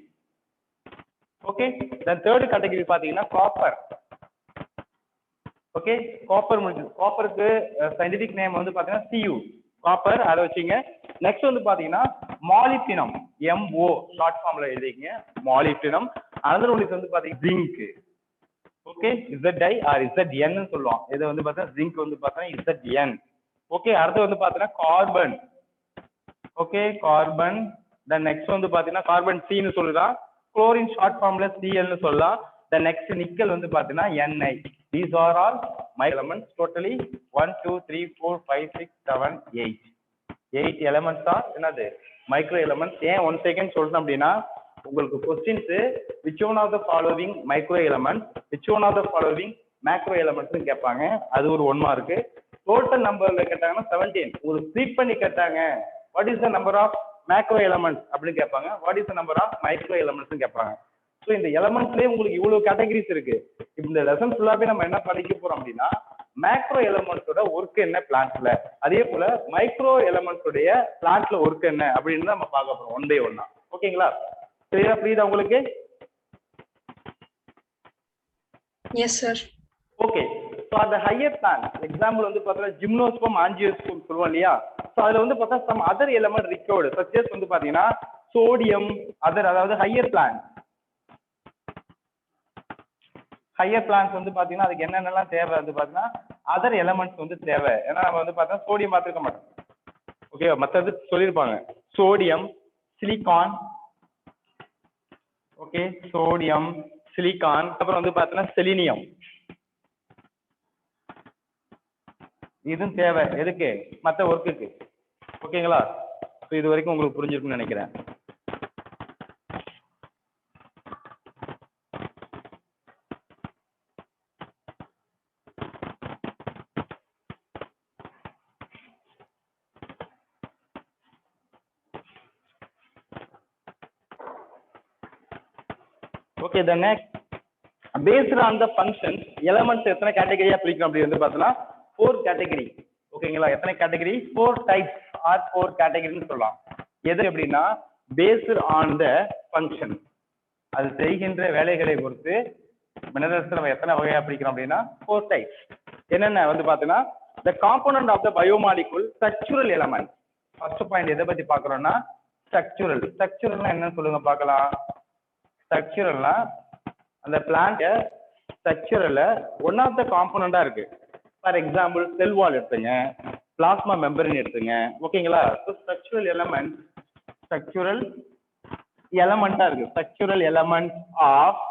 Okay, then third category பார்த்தீங்கன்னா காப்பர். ஓகே, காப்பர் முடிஞ்சது. காப்பருக்கு சயின்டிபிக் நேம் வந்து பார்த்தீங்கன்னா Cu காப்பர், அதை வச்சுங்க. நெக்ஸ்ட் வந்து பார்த்தீங்கன்னா மாலிப்டினம் MO ஷார்ட் ஃபார்ம்ல எழுதிங்க மாலிப்டினம். அனதர் ஒன் வந்து பார்த்தீங்கன்னா zinc. Okay, ZI or ZN ன்னு சொல்லுவோம். இதை வந்து பார்த்தீங்கன்னா ஜிங்க் வந்து பார்த்தீங்கன்னா ZN. ஓகே, அடுத்து வந்து பார்த்தீங்கன்னா carbon. Okay, carbon. Then next வந்து பார்த்தீங்கன்னா கார்பன் C ன்னு சொல்லலாம். குளோரின் ஷார்ட் ஃபார்ம்ல Cl ன்னு சொல்லலாம். தென் நெக்ஸ்ட் நிக்கல் வந்து பார்த்தீங்கன்னா Ni. These are all micro elements. Totally 1 2 3 4 5 6 7 8. 8 elements are என்னது மைக்ரோ எலமெண்ட்ஸ். ஏன் 1 செகண்ட் சொல்றேன் அப்படின்னா உங்களுக்கு questions which one of the following micro elements, which one of the following macro elements னு கேட்பாங்க. அது ஒரு 1 மார்க். டோட்டல் நம்பர்ல கேட்டாங்கன்னா 17. உங்களுக்கு ஸ்ப்ளிட் பண்ணி கேட்டாங்க what is the number of macro elements அப்படின்னு கேட்பாங்க. what is the number of micro elements னு கேட்பாங்க. ஸோ இந்த எலமெண்ட்ஸ்லேயே உங்களுக்கு இவ்வளவு கேட்டகரிஸ் இருக்கு. இந்த லெசன் ஃபுல்லாவே நம்ம என்ன படிக்க போறோம் அப்படின்னா மேக்ரோ எலமெண்ட்ஸோட ஒர்க் என்ன பிளான்ட்ல, அதே போல மைக்ரோ எலமெண்ட்ஸோடைய பிளான்ட்ல ஒர்க் என்ன அப்படின்னு நம்ம பார்க்க போறோம் ஒன் பை ஒன்னா. ஓகேங்களா? கிளியரா புரியுதா உங்களுக்கு? S sir. ஓகே, ஸோ அந்த ஹையர் பிளான்ட் எக்ஸாம்பிள் வந்து பார்த்தீங்கன்னா ஜிம்னோஸ்பம் ஆஞ்சியோஸ்பம் சொல்லுவோம் இல்லையா? ஸோ அதில் வந்து பார்த்தா சம் அதர் எலமெண்ட் ரிக்கவர்டு சச்சஸ் வந்து பார்த்தீங்கன்னா சோடியம் அதர், அதாவது ஹையர் பிளான்ட். ஹையர் பிளான்ஸ் வந்து பார்த்தீங்கன்னா அதுக்கு என்னென்னலாம் தேவை வந்து பார்த்தீங்கன்னா அதர் எலமெண்ட்ஸ் வந்து தேவை. ஏன்னா நம்ம வந்து பார்த்தா சோடியம் பார்த்துருக்க மாட்டோம். ஓகே, மற்றது சொல்லியிருப்பாங்க sodium, silicon. Okay, sodium, silicon. அப்புறம் வந்து பார்த்தீங்கன்னா செலினியம். இதுவும் தேவை எதுக்கு? மற்ற ஒர்க்குக்கு. ஓகேங்களா? ஸோ இது வரைக்கும் உங்களுக்கு புரிஞ்சிருக்குன்னு நினைக்கிறேன். Okay, the next based on the functions elements எத்தனை கேட்டகரியா பிரிக்கிறோம் அப்படி வந்து பார்த்தோம்னா 4 கேட்டகரி. ஓகேங்களா? எத்தனை கேட்டகரி? 4 types or 4 கேட்டகரின்னு சொல்லலாம். எது அப்படின்னா based on the function, அது செய்கின்ற வேலைகளை பொறுத்து மினரல்ஸ் நம்ம எத்தனை வகையா பிரிக்கிறோம் அப்படின்னா 4 types. என்னென்ன வந்து பார்த்தோம்னா the component of the biomolecule structural element. First point எதை பத்தி பார்க்கறோம்னா ஸ்ட்ரக்சுரல். ஸ்ட்ரக்சுரல்னா என்னன்னு சொல்லுங்க பார்க்கலாம். ஸ்ட்ரக்சுரல்னா அந்த பிளான்ட் ஸ்ட்ரக்சரல்ல ஒன் ஆஃப் த காம்போனண்டா இருக்கு. ஃபார் எக்ஸாம்பிள் செல் வால் எடுத்துங்க, பிளாஸ்மா மெம்பரின் எடுத்துங்க. ஓகேங்களா? ஸோ ஸ்ட்ரக்சுரல் எலமெண்டா இருக்கு. Structural element of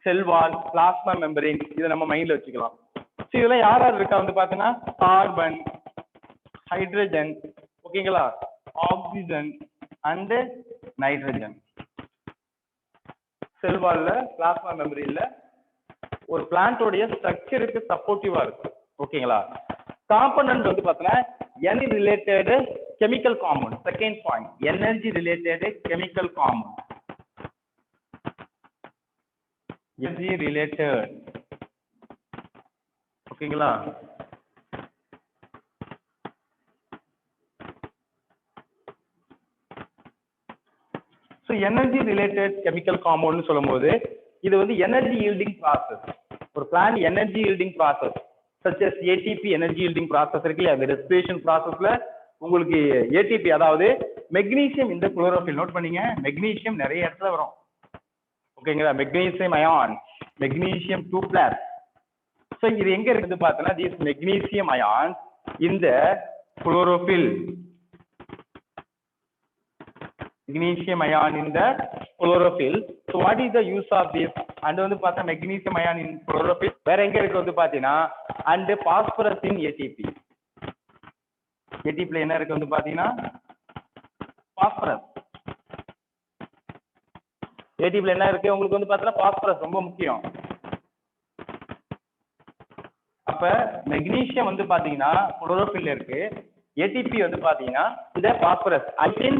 cell wall, plasma membrane, இதை நம்ம மைண்ட்ல வச்சுக்கலாம். ஸோ இதெல்லாம் யார் யார் இருக்கா வந்து பார்த்தீங்கன்னா கார்பன், ஹைட்ரஜன், ஓகேங்களா, ஆக்சிஜன் அண்ட் நைட்ரஜன். செல் வால்ல, பிளாஸ்மா மெம்பரின்ல ஒரு பிளான்டோடைய ஸ்ட்ரக்சருக்கு சப்போர்ட்டிவா இருக்கு. ஓகேங்களா? காம்பனன்ட் வந்து பார்த்தீங்கன்னா energy related chemical compound. Second point, energy related chemical compound. Energy related, ஓகேங்களா? ஸோ எனர்ஜி ரிலேட்டட் கெமிக்கல் காம்பவுண்ட்னு சொல்லும்போது இது வந்து எனர்ஜி ஈல்டிங் ப்ராசஸ். ஒரு plant energy yielding process such as ATP energy yielding process இருக்கு இல்லையா? அந்த ரெஸ்பிரேஷன் ப்ராசஸ்ல உங்களுக்கு ATP, அதாவது மெக்னீசியம் இந்த குளோரோஃபில். நோட் பண்ணீங்க, மெக்னீசியம் நிறைய இடத்துல வரும். ஓகேங்களா? Magnesium ion, magnesium 2+. ஸோ இது எங்க இருக்குது பார்த்தோன்னா திஸ் மெக்னீசியம் அயான் இந்த chlorophyll. Magnesium ion in the chlorophyll. So what is the use of this? And வந்து பார்த்தா magnesium ion in chlorophyll வேற எங்க இருக்கு வந்து பார்த்தீங்கன்னா and phosphorus in ATP. ATP ல என்ன இருக்கு வந்து பார்த்தீங்கன்னா phosphorus. ATP ல என்ன இருக்கு உங்களுக்கு வந்து பார்த்தா phosphorus ரொம்ப முக்கியம். அப்ப magnesium வந்து பார்த்தீங்கன்னா chlorophyll இருக்கு, ATP வந்து பார்த்தீங்கன்னா இந்த phosphorus. Again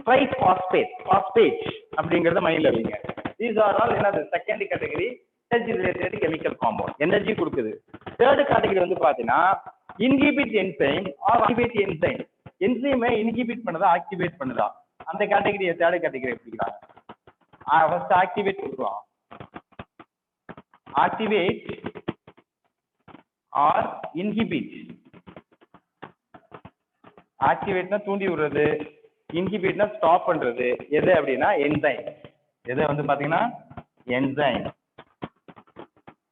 triphosphate அப்படிங்கறத மைண்ட்ல வைங்க. These are all என்னது second category energy related chemical compound, energy கொடுக்குது. தேர்ட் கேட்டகரி வந்து பாத்தீங்கன்னா inhibit enzyme or activate enzyme. என்சைமை இன்ஹிபிட் பண்ணுதா ஆக்டிவேட் பண்ணுதா, அந்த கேட்டகரி தேர்ட் கேட்டகரி எடுத்துக்கிறாங்க. ஃபர்ஸ்ட் ஆக்டிவேட் கொடுக்கலாம். Activate or inhibit. ஆக்டிவேட்னா தூண்டி விடுறது, இன்ஹிபிட்னா ஸ்டாப் பண்றது. எது அப்படின்னா என்சைம். எது வந்து பாத்தீங்கன்னா என்சைம்.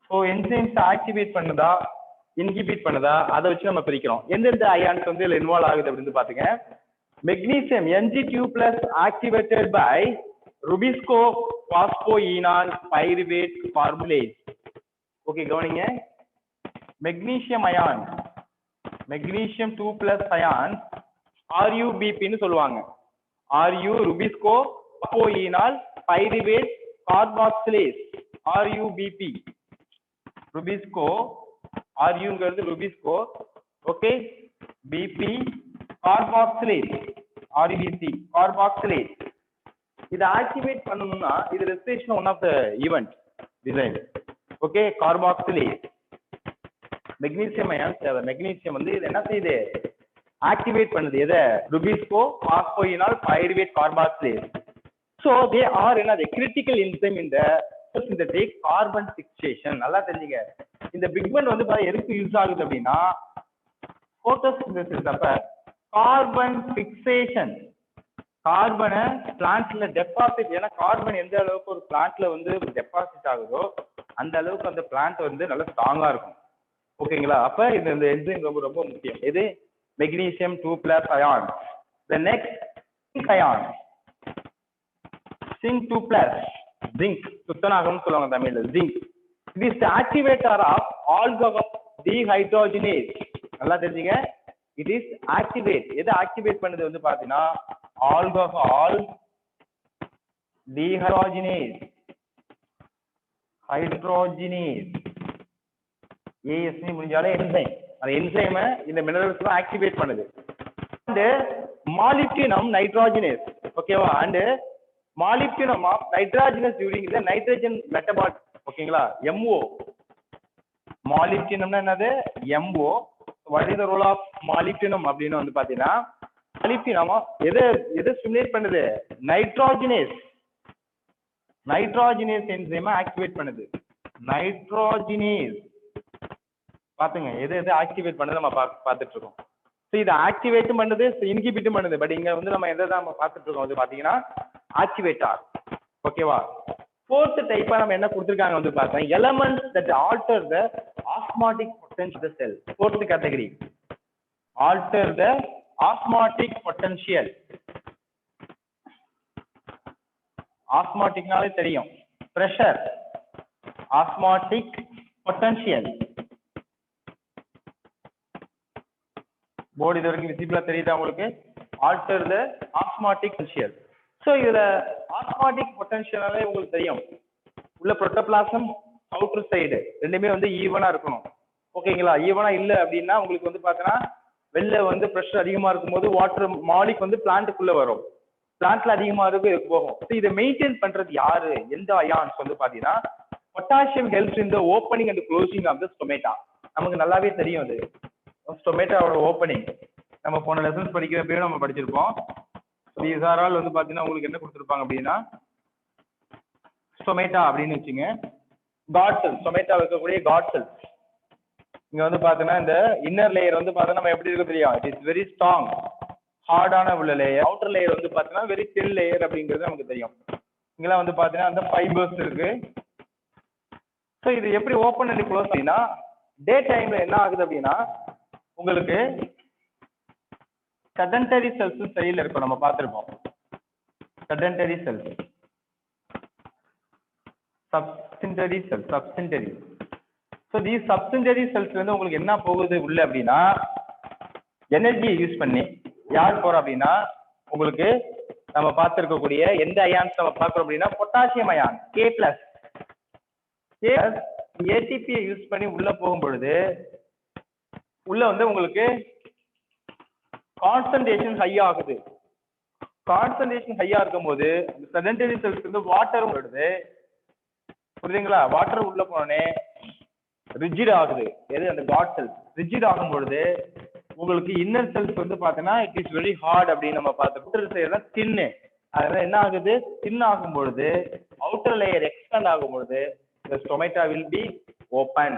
ஸோ என்சைம்ஸ் ஆக்டிவேட் பண்ணுதா இன்ஹிபிட் பண்ணுதா அதை வச்சு நம்ம பிரிக்கிறோம். எந்தெந்த அயான்ஸ் வந்து இதுல இன்வால்வ் ஆகுது அப்படின்னு பாத்தீங்க. Magnesium Mg2+ activated by rubisco phosphoenol pyruvate carboxylase. Okay கவனிங்க, magnesium ion, magnesium 2+ ion RuBP ன்னு சொல்லுவாங்க. Ru rubisco phosphoenol pyruvate carboxylase. RuBP, rubisco, Ruங்கிறது rubisco, okay, BP carboxylase, RuBP carboxylase. இதை ஆக்டிவேட் பண்ணணும்னா இது respiration one of the event design. Okay, carboxylase. Magnesium ion தேவை. மெக்னீசியம் வந்து இது என்ன செய்யுது, ஆக்டிவேட் பண்ணுது. எதை, rubisco phosphoenol pyruvate carboxylase. So they are என்னது கிரிட்டிக்கல் என்சைம் இந்த synthetic கார்பன் ஃபிக்சேஷன். நல்லா தெரிஞ்சுங்க, இந்த பிக்மெண்ட் வந்து எதுக்கு யூஸ் ஆகுது அப்படின்னா போட்டோசிந்தசிஸ் அப்ப கார்பன் ஃபிக்சேஷன். கார்பனை பிளான்ட்ல டெபாசிட், ஏன்னா கார்பன் எந்த அளவுக்கு ஒரு பிளான்ட்ல வந்து டெபாசிட் ஆகுதோ அந்த அளவுக்கு அந்த பிளான்ட் வந்து நல்லா ஸ்ட்ராங்கா இருக்கும். ஓகேங்களா? அப்ப இந்த என்சைம் ரொம்ப ரொம்ப முக்கியம். இது magnesium 2+ ion. The next zinc ion, zinc 2+, zinc துத்தநாகம் சொல்லுவாங்க தமிழ்ல. zinc it is the activator of alcohol dehydrogenase. நல்லா தெரிஞ்சுங்க, it is activate. எதை ஆக்டிவேட் பண்ணுது வந்து பாத்தீங்கன்னா ஆல்கஹால் dehydrogenase, ஹைட்ரோஜினேஸ். ASE முடிஞ்சாலே என்சைம். அந்த என்சைமை இந்த மினரல்ஸ் தான் ஆக்டிவேட் பண்ணுது. அண்ட் மாலிப்டினம் நைட்ரோஜினேஸ், ஓகேவா? And molybdenum of nitrogenase during the nitrogen metabolism. ஓகேங்களா? MO, மாலிப்டினம்னா என்னது, MO. What is the role of molybdenum அப்படின்னு வந்து பாத்தீங்கன்னா மாலிப்டினம் எதை ஸ்டிமுலேட் பண்ணுது, நைட்ரோஜினேஸ். நைட்ரோஜினேஸ் என்சைமை ஆக்டிவேட் பண்ணுது. நைட்ரோஜினேஸ் பாத்துங்க, எது ஆக்டிவேட் பண்ணது நம்ம பார்த்துட்டு இருக்கோம். ஸோ இதை ஆக்டிவேட்டும் பண்ணுது, இன்ஹிபிட்டும் பண்ணுது. பட் இங்க வந்து நம்ம எதை தான் நம்ம பார்த்துட்டு இருக்கோம் வந்து பாத்தீங்கன்னா ஆக்டிவேட்டார். ஓகேவா? ஃபோர்த் டைப்பா நம்ம என்ன கொடுத்துருக்காங்க வந்து பார்த்தா elements that alter the osmotic potential of the cell. Fourth category, alter the osmotic potential. Osmotic-நாலே தெரியும், pressure, osmotic potential. போர்டு இது வரைக்கும் விசிபிளா தெரியுதா உங்களுக்கு? alter the osmotic potential. So இதுல ஆஸ்மாட்டிக் பொட்டன்ஷியலாலே உங்களுக்கு தெரியும், உள்ள புரோட்டோபிளாசம் அவுட்டர் சைடு ரெண்டுமே வந்து ஈவனா இருக்கணும். ஓகேங்களா? ஈவனா இல்லை அப்படின்னா உங்களுக்கு வந்து பார்த்தீங்கன்னா வெளில வந்து ப்ரெஷர் அதிகமா இருக்கும்போது வாட்டர் மாலிக் வந்து பிளான்ட்டுக்குள்ள வரும், பிளான்ட்ல அதிகமா இருக்கு போகும். ஸோ இதை மெயின்டைன் பண்றது யாரு, எந்த அயான்ஸ் வந்து பாத்தீங்கன்னா potassium helps in the opening and closing of the stomata. நமக்கு நல்லாவே தெரியும் அது ஸ்டொமேட்டாவோட ஓப்பனிங், நம்ம போன லெசன்ஸ் படிக்கிறப்பயும் நம்ம படிச்சிருப்போம். தீஸ் ஆர் ஆல் வந்து பாத்தீங்கன்னா உங்களுக்கு என்ன கொடுத்துருப்பாங்க அப்படின்னா ஸ்டொமேட்டா அப்படின்னு வச்சுங்க. காட் செல்ஸ், ஸ்டொமேட்டா இருக்கக்கூடிய காட் செல்ஸ். இங்க வந்து பாத்தீங்கன்னா இந்த இன்னர் லேயர் வந்து பாத்தீங்கன்னா நம்ம எப்படி இருக்கு தெரியும், இட் இஸ் வெரி ஸ்ட்ராங் ஹார்டான உள்ள லேயர். அவுட்டர் லேயர் வந்து பாத்தீங்கன்னா வெரி தின் லேயர் அப்படிங்கிறது நமக்கு தெரியும். இங்கெல்லாம் வந்து பாத்தீங்கன்னா அந்த ஃபைபர்ஸ் இருக்கு. ஸோ இது எப்படி ஓப்பன் அண்ட் க்ளோஸ் அப்படின்னா டே டைம்ல என்ன ஆகுது அப்படின்னா உங்களுக்கு செடன்டரி செல்ஸ் சைடில் இருக்கும், நம்ம பார்த்துருப்போம். Sedentary cells, subsidiary cells, subsidiary. So the subsidiary cells வந்து உங்களுக்கு என்ன போகுது உள்ள அப்படின்னா எனர்ஜியை யூஸ் பண்ணி யார் போறோம் அப்படின்னா உங்களுக்கு நம்ம பார்த்துருக்கக்கூடிய எந்த அயான்ஸ் நம்ம பார்க்குறோம் அப்படின்னா பொட்டாசியம் அயான் K+. ஏடிபியை யூஸ் பண்ணி உள்ள போகும் பொழுது உள்ள வந்து உங்களுக்கு கான்சன்ட்ரேஷன் ஹை ஆகுது. கான்சன்ட்ரேஷன் ஹையா இருக்கும் போது செடன்டரி செல்ஸ் வந்து வாட்டர் வருது, புரியுதுங்களா? வாட்டர் உள்ள போனே ரிஜிட் ஆகுது. எது? அந்த காட் செல்ஸ் ரிஜிட் ஆகும் பொழுது உங்களுக்கு இன்னர் செல்ஸ் வந்து பாத்தீங்கன்னா இட் இஸ் வெரி ஹார்ட் அப்படின்னு நம்ம பார்த்தோம். அவுட்டர் லேயர் தின்னு, அதனால என்ன ஆகுது, தின் ஆகும் பொழுது அவுட்டர் லேயர் எக்ஸ்பேண்ட் ஆகும் பொழுது the stomata will be open.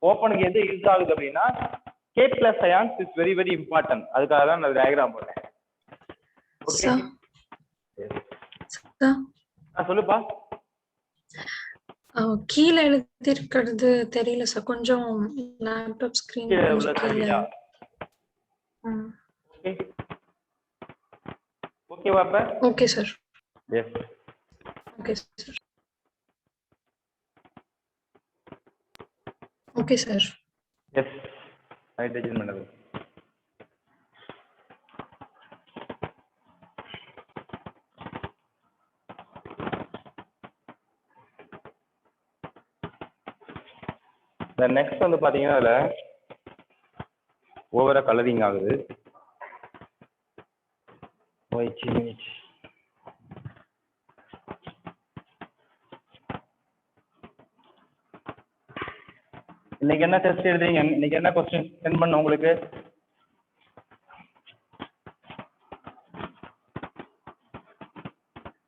ஓப்பனுக்கு எது யூஸ் ஆகுது அப்படின்னா K+ ions is very very important. அதுக்காக தான் நான் டயகிராம் போட்டேன். ஓகே சொல்லுப்பா. கீழ எழுதி இருக்கிறது தெரியல சார், கொஞ்சம் லேப்டாப் ஸ்கிரீன் உள்ள தெரியலையா? ஓகே ஓகேவா அப்ப? Okay sir. Yes okay sir. Okay sir. Yes hydrogen mineral. Next வந்து பாத்தீங்கன்னா அதுல ஓவரா கலரிங் ஆகுது. இன்னைக்கு என்ன டெஸ்ட் எழுதுறீங்க? இன்னைக்கு என்ன கொஸ்டின் சென்ட் பண்ண உங்களுக்கு?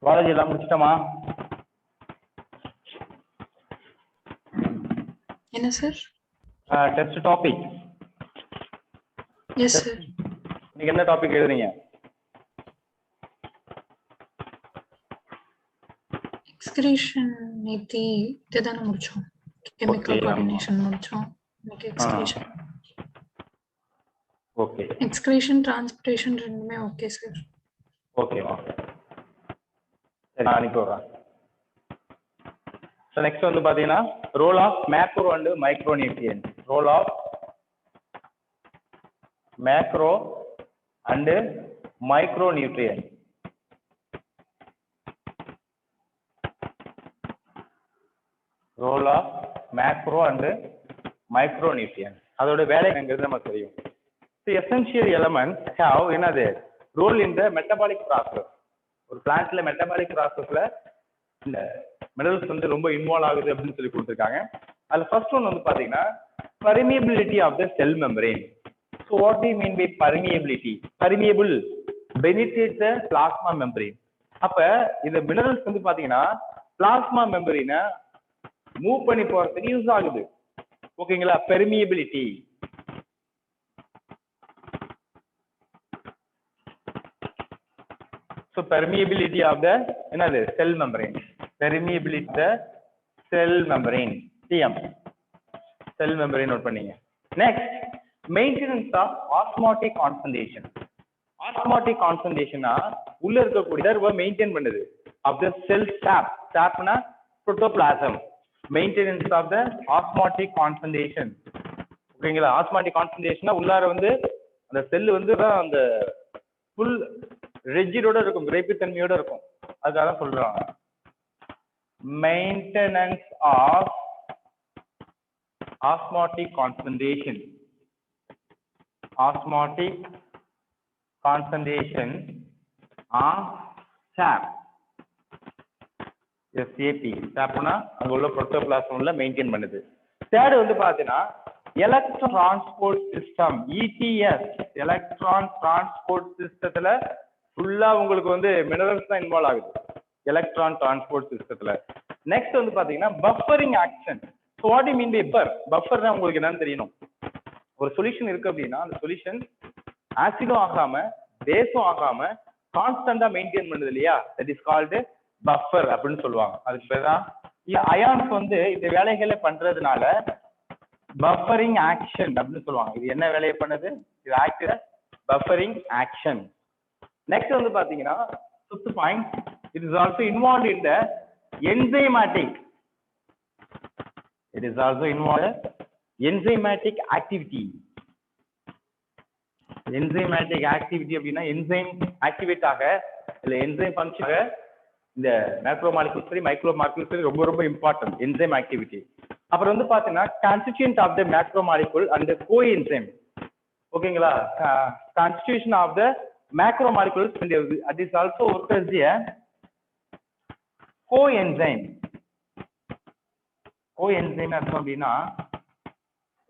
காலேஜ் எல்லாம் முடிச்சிட்டோமா? என்ன sir? Test topic. Yes sir. இன்னைக்கு என்ன டாபிக் எழுதுறீங்க? எக்ஸ்கிரீஷன் நேத்தி இதுதானே முடிச்சோம், கெமிக்கல் கோஆர்டினேஷன் முடிச்சோம். எக்ஸ்கிரீஷன் ஓகே, எக்ஸ்கிரீஷன் டிரான்ஸ்போர்ட்டேஷன் ரெண்டுமே ஓகே சார். ஓகேவா? சரி நான் அனுப்பி விடுறேன். ஸோ நெக்ஸ்ட் வந்து பார்த்தீங்கன்னா role of macro and micro nutrient. Role of macro and micro nutrient. Role of macro and micro nutrient, அதோட வேலைங்கிறது நமக்கு தெரியும். ஸோ எசென்ஷியல் எலமெண்ட்ஸ் ஹேவ் என்னது role in the metabolic process. ஒரு பிளான்ட்ல மெட்டபாலிக் ப்ராசஸ்ல இந்த மினரல்ஸ் வந்து ரொம்ப இன்வால்வ் ஆகுது அப்படின்னு சொல்லி கொடுத்துருக்காங்க. அதுல ஃபர்ஸ்ட் ஒன் வந்து பாத்தீங்கன்னா permeability of the cell membrane. So what do you mean by permeability? Permeable, penetrate the plasma membrane. அப்ப இந்த மினரல்ஸ் வந்து பாத்தீங்கன்னா பிளாஸ்மா மெம்பரேனை மூவ் பண்ணி போறதுக்கு யூஸ் ஆகுது. ஓகேங்களா? permeability. So permeability of the என்னது cell membrane. Permeability of the cell membrane. CM cell membrane note பண்ணீங்க. Next maintenance of osmotic concentration. Osmotic கான்சன்ட்ரேஷனா உள்ள இருக்கக்கூடிய மெயின்டைன் பண்ணுது ஆஃப் த செல் சாப். சாப்னா protoplasm. Maintenance of the osmotic concentration. ஓகேங்களா? ஆஸ்மாட்டிக் கான்சன்ட்ரேஷனா உள்ளார வந்து அந்த செல் வந்து அந்த ஃபுல் ரெஜிடோட இருக்கும், விரைப்புத்தன்மையோட இருக்கும். அதுக்காக சொல்றாங்க maintenance of osmotic concentration. osmotic concentration of sap. SAP சாப்னா அங்க உள்ள புரோட்டோபிளாசம்ல மெயின்டைன் பண்ணுது. தேர்ட் வந்து பாத்தீங்கன்னா electron transport system, ETS. Electron transport சிஸ்டத்துல ஃபுல்லா உங்களுக்கு வந்து மினரல்ஸ் தான் இன்வால்வ் ஆகுது எலக்ட்ரான் டிரான்ஸ்போர்ட் சிஸ்டத்துல. நெக்ஸ்ட் வந்து பாத்தீங்கன்னா buffering action. So what you mean by buffer? பஃபர்னா உங்களுக்கு என்னன்னு தெரியணும். ஒரு சொல்யூஷன் இருக்கு அப்படின்னா அந்த சொல்யூஷன் ஆசிடும் ஆகாம பேஸும் ஆகாம கான்ஸ்டன்டா மெயின்டைன் பண்ணுது இல்லையா, தட் இஸ் கால்டு பஃபர் அப்படின்னு சொல்லுவாங்க. அதுக்கு பேர் தான் அயான்ஸ் வந்து இந்த வேலைகளை பண்றதுனால பஃபரிங் ஆக்ஷன் அப்படின்னு சொல்லுவாங்க. இது என்ன வேலையை பண்ணுது? இது ஆக்ட் பஃபரிங் ஆக்ஷன். நெக்ஸ்ட் வந்து பாத்தீங்கன்னா fifth point, it is also involve in the enzymatic. It is also involve enzymatic activity. enzymatic activity அப்படின்னா என்சைம் ஆக்டிவேட் ஆக இல்ல என்சைம் ஃபங்க்ஷன் இந்த மேக்ரோ மாலிக்யூல்ஸ் சரி மைக்ரோ மாலிக்யூல்ஸ் சரி ரொம்ப ரொம்ப இம்பார்ட்டன்ட் என்சைம் ஆக்டிவிட்டி. அப்புறம் வந்து பாத்தீங்கன்னா constituent of the macro molecule and coenzyme. ஓகேங்களா? Constitution of the macro molecules at is also work as a coenzyme. Coenzyme அர்த்தம் அப்படின்னா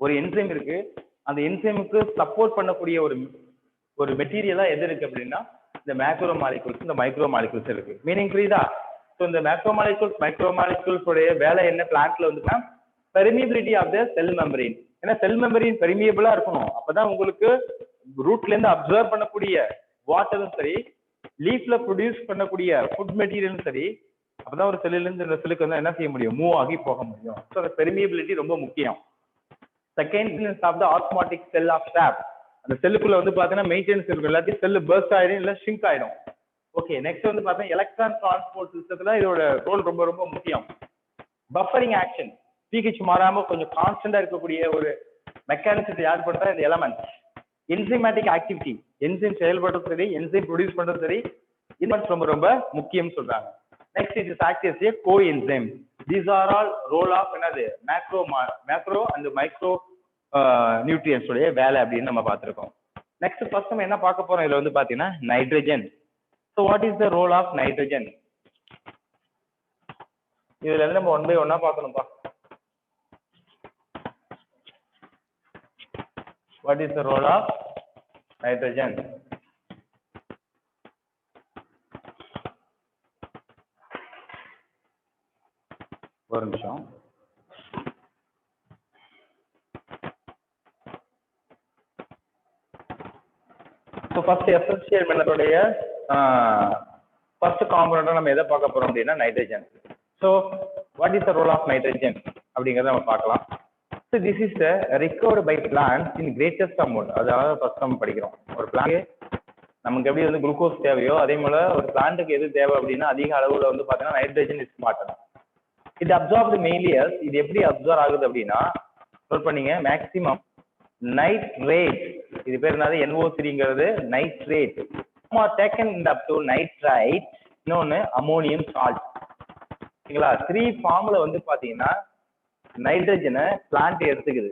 ஒரு என்சைம் இருக்கு, அந்த என்சைமுக்கு சப்போர்ட் பண்ணக்கூடிய ஒரு மெட்டீரியலா எது இருக்கு அப்படின்னா இந்த மேக்ரோ மாலிக்யூல்ஸ் இந்த மைக்ரோ மாலிக்யூல்ஸ் இருக்கு. மீனிங் புரியுதா? ஸோ இந்த மேக்ரோ மாலிக்யூல்ஸ் உடைய வேலை என்ன பிளான்ட்ல வந்துன்னா பெர்மியபிலிட்டி ஆஃப் த செல் மெம்பரின். ஏன்னா செல் மெம்பரின் பெர்மியபிளா இருக்கணும், அப்பதான் உங்களுக்கு ரூட்ல இருந்து அப்சர்வ் பண்ணக்கூடிய வாட்டரும் சரி லீஃப்ல ப்ரொடியூஸ் பண்ணக்கூடிய ஃபுட் மெட்டீரியலும் சரி அப்பதான் ஒரு செல்லுல இருந்து இந்த செல்லுக்கு வந்து என்ன செய்ய முடியும், மூவ் ஆகி போக முடியும். ஸோ அந்த பெர்மியபிலிட்டி ரொம்ப முக்கியம். Second of the osmotic cell of sap. அந்த செல்லுக்குள்ள வந்து பாத்தீங்கன்னா மெயின்டெனன்ஸ் இருக்கும், எல்லாத்தையும் செல் பர்ஸ்ட் ஆயிடும் இல்ல ஷ்ரிங்க் ஆயிடும். ஓகே, நெக்ஸ்ட் வந்து பாத்தீங்கன்னா எலக்ட்ரான் டிரான்ஸ்போர்ட் சிஸ்டத்துல இதோட ரோல் ரொம்ப ரொம்ப முக்கியம். பஃபரிங் ஆக்ஷன், pH மாறாம கொஞ்சம் கான்ஸ்டன்டா இருக்கக்கூடிய ஒரு மெக்கானிசத்தை யார் பண்றா? இந்த எலமெண்ட். என்சைமேட்டிக் ஆக்டிவிட்டி, என்சைம் செயல்படுறது சரி என்சைம் ப்ரொடியூஸ் பண்றது சரி இது ரொம்ப ரொம்ப முக்கியம் சொல்றாங்க. Next it is act as a coenzyme. These are all role of another macro and micro nutrients உடைய வேலை அப்படின்னு நம்ம பார்த்திருக்கோம். நெக்ஸ்ட் ஃபர்ஸ்ட் நம்ம என்ன பார்க்க போறோம் இதுல வந்து பாத்தீங்கன்னா nitrogen. So what is the role of nitrogen? இதுல இருந்து நம்ம ஒன் பை ஒன்னா பார்க்கணும்பா. What is the role of nitrogen? ஒரு நிமிஷம். ஸோ ஃபர்ஸ்ட் எசென்ஷியல் மெத்தடோடைய ஃபர்ஸ்ட் காம்பனண்டா நம்ம எதை பார்க்க போறோம் அப்படின்னா nitrogen. So what is the role of nitrogen அப்படிங்கிறத நம்ம பார்க்கலாம். So this is recovered by plants in greatest amount. அதாவது ஃபர்ஸ்ட் நம்ம படிக்கிறோம் ஒரு பிளான்ட் நமக்கு எப்படி வந்து குளுக்கோஸ் தேவையோ அதே போல ஒரு பிளான்ட்டுக்கு எது தேவை அப்படின்னா அதிக அளவுல வந்து பார்த்தீங்கன்னா நைட்ரஜன் இஸ் இம்பார்ட்டன்ட். இது அப்சார்ப்டு மெயின்லி இது எப்படி அப்சர்வ் ஆகுது அப்படின்னா நோட் பண்ணீங்க மேக்ஸிமம் நைட்ரேட், இது பேர் என்னது NO3ங்கிறது nitrate taken up to nitrite, இன்னொன்னு அமோனியம் சால்ட். சரிங்களா? 3 ஃபார்ம்ல வந்து பாத்தீங்கன்னா நைட்ரஜனை பிளான்ட் எடுத்துக்குது.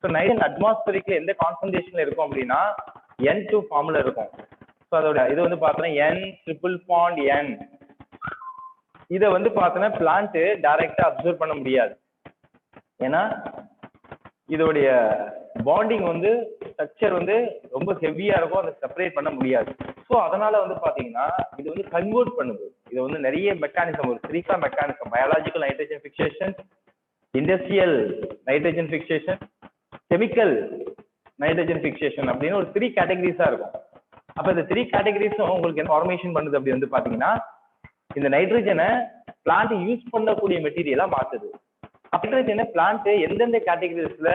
ஸோ நைட்ரஜன் அட்மாஸ்பரிக்ல எந்த கான்சன்ட்ரேஷன்ல இருக்கும் அப்படின்னா N2 ஃபார்ம்ல இருக்கும். ஸோ அதோட இது வந்து பார்த்தோன்னா N=N. இதை வந்து பார்த்தோன்னா பிளான்ட் டைரக்டா அப்சர்வ் பண்ண முடியாது, ஏன்னா இதோடைய பாண்டிங் வந்து ஸ்ட்ரக்சர் வந்து ரொம்ப ஹெவியா இருக்கும், அதை செப்பரேட் பண்ண முடியாது. ஸோ அதனால வந்து பாத்தீங்கன்னா இது வந்து கன்வெர்ட் பண்ணுது. இது வந்து நிறைய மெக்கானிசம், ஒரு 3 mechanism, biological nitrogen fixation, industrial nitrogen fixation, chemical nitrogen fixation அப்படின்னு ஒரு 3 கேட்டகரிஸா இருக்கும். அப்ப இந்த 3 கேட்டகரிஸும் உங்களுக்கு என்ன ஃபார்மேஷன் பண்ணுது அப்படி வந்து பாத்தீங்கன்னா இந்த நைட்ரஜனை பிளான்ட் யூஸ் பண்ணக்கூடிய மெட்டீரியலா மாத்துது. நைட்ரஜனை பிளான்ட் எந்தெந்த கேட்டகரிஸ்ல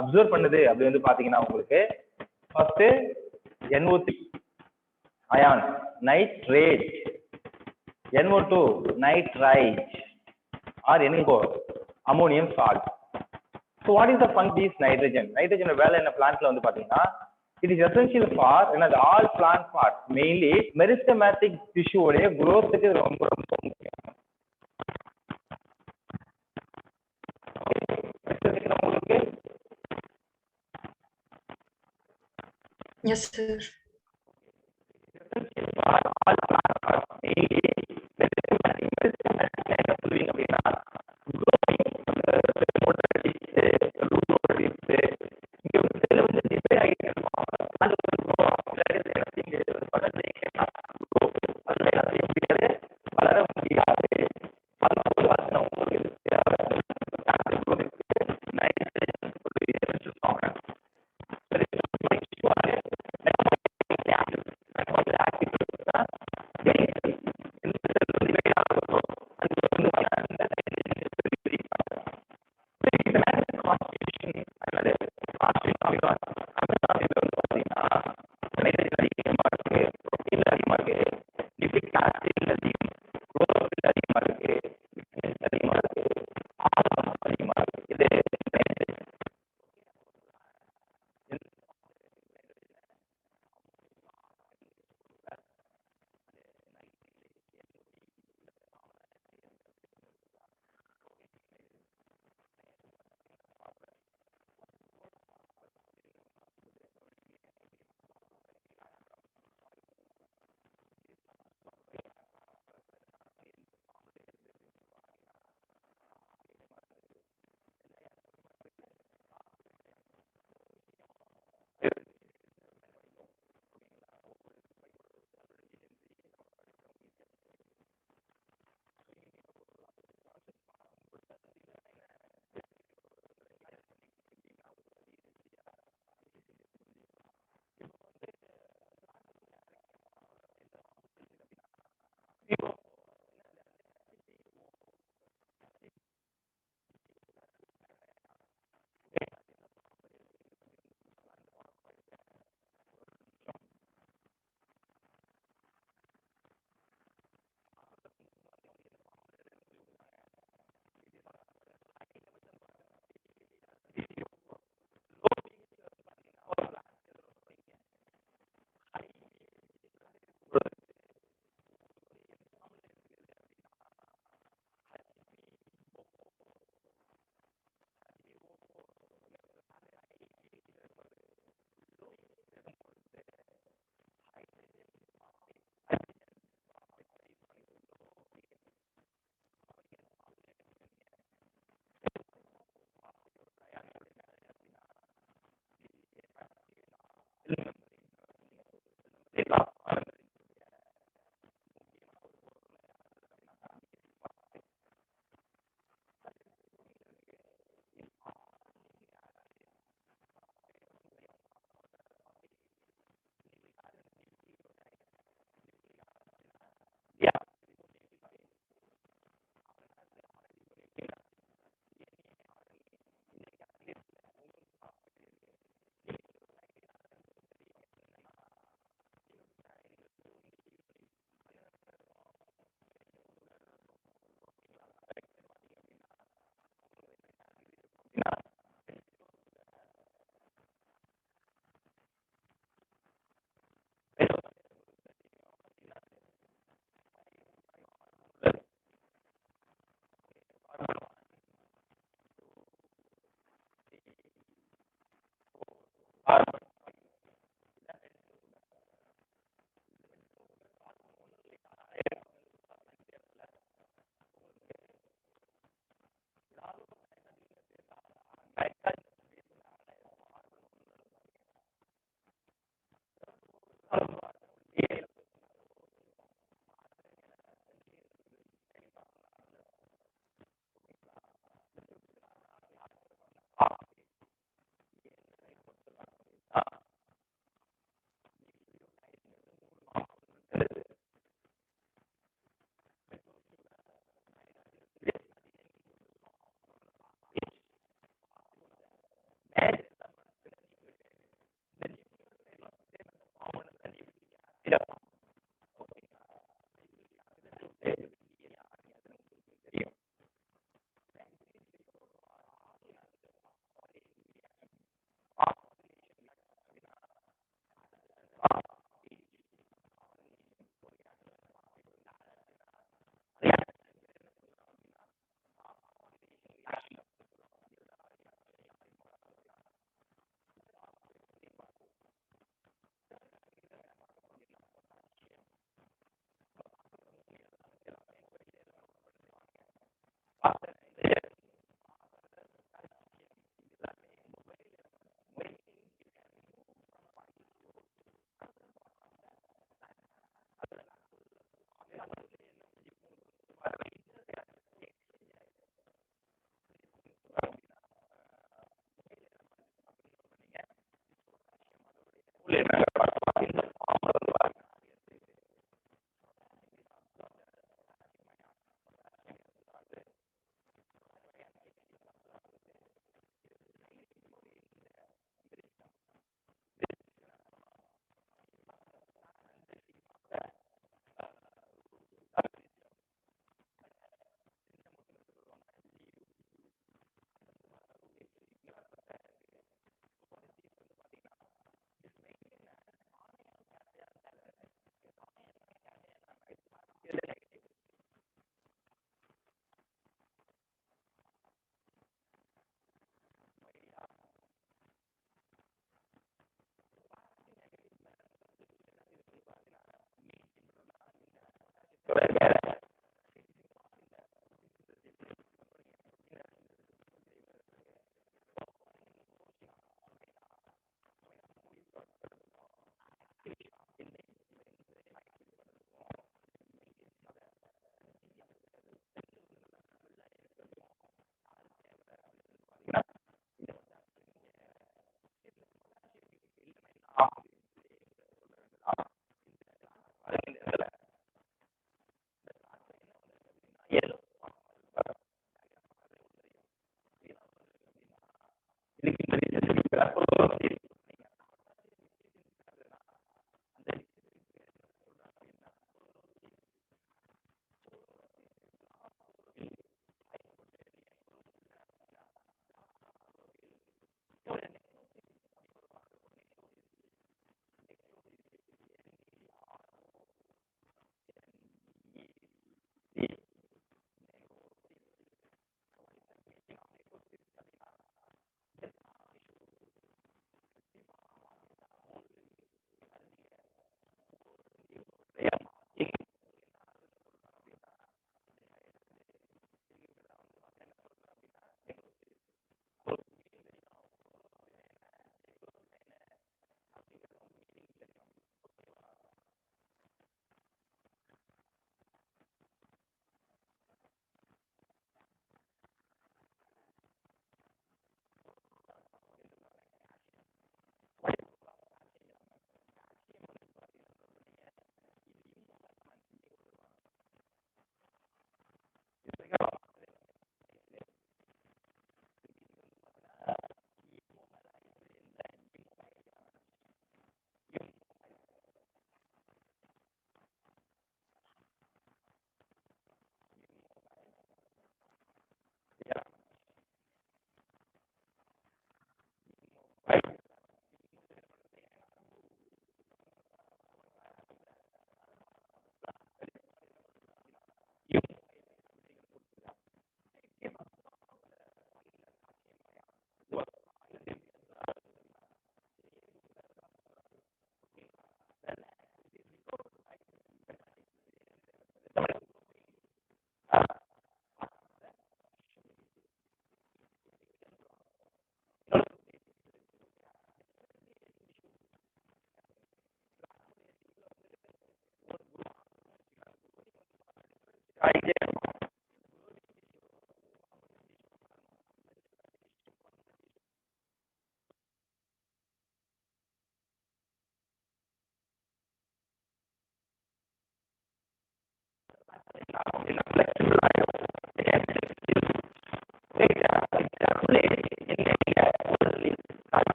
அப்சர்வ் பண்ணுது அப்படி வந்து பாத்தீங்கன்னா உங்களுக்கு first NO3 ion, nitrate, NO2 nitrite or NO ammonium salt. So what is the function of nitrogen? Nitrogen வேலை என்ன பிளான்ட்ல வந்து பாத்தீங்கன்னா it is essential for all plant parts, mainly meristematic tissue உடைய growth-க்கு ரொம்ப ரொம்ப முக்கியம். Yes, sir. Essential for all plant parts, mainly meristematic என்ன சொல்லுவீங்க அப்படின்னா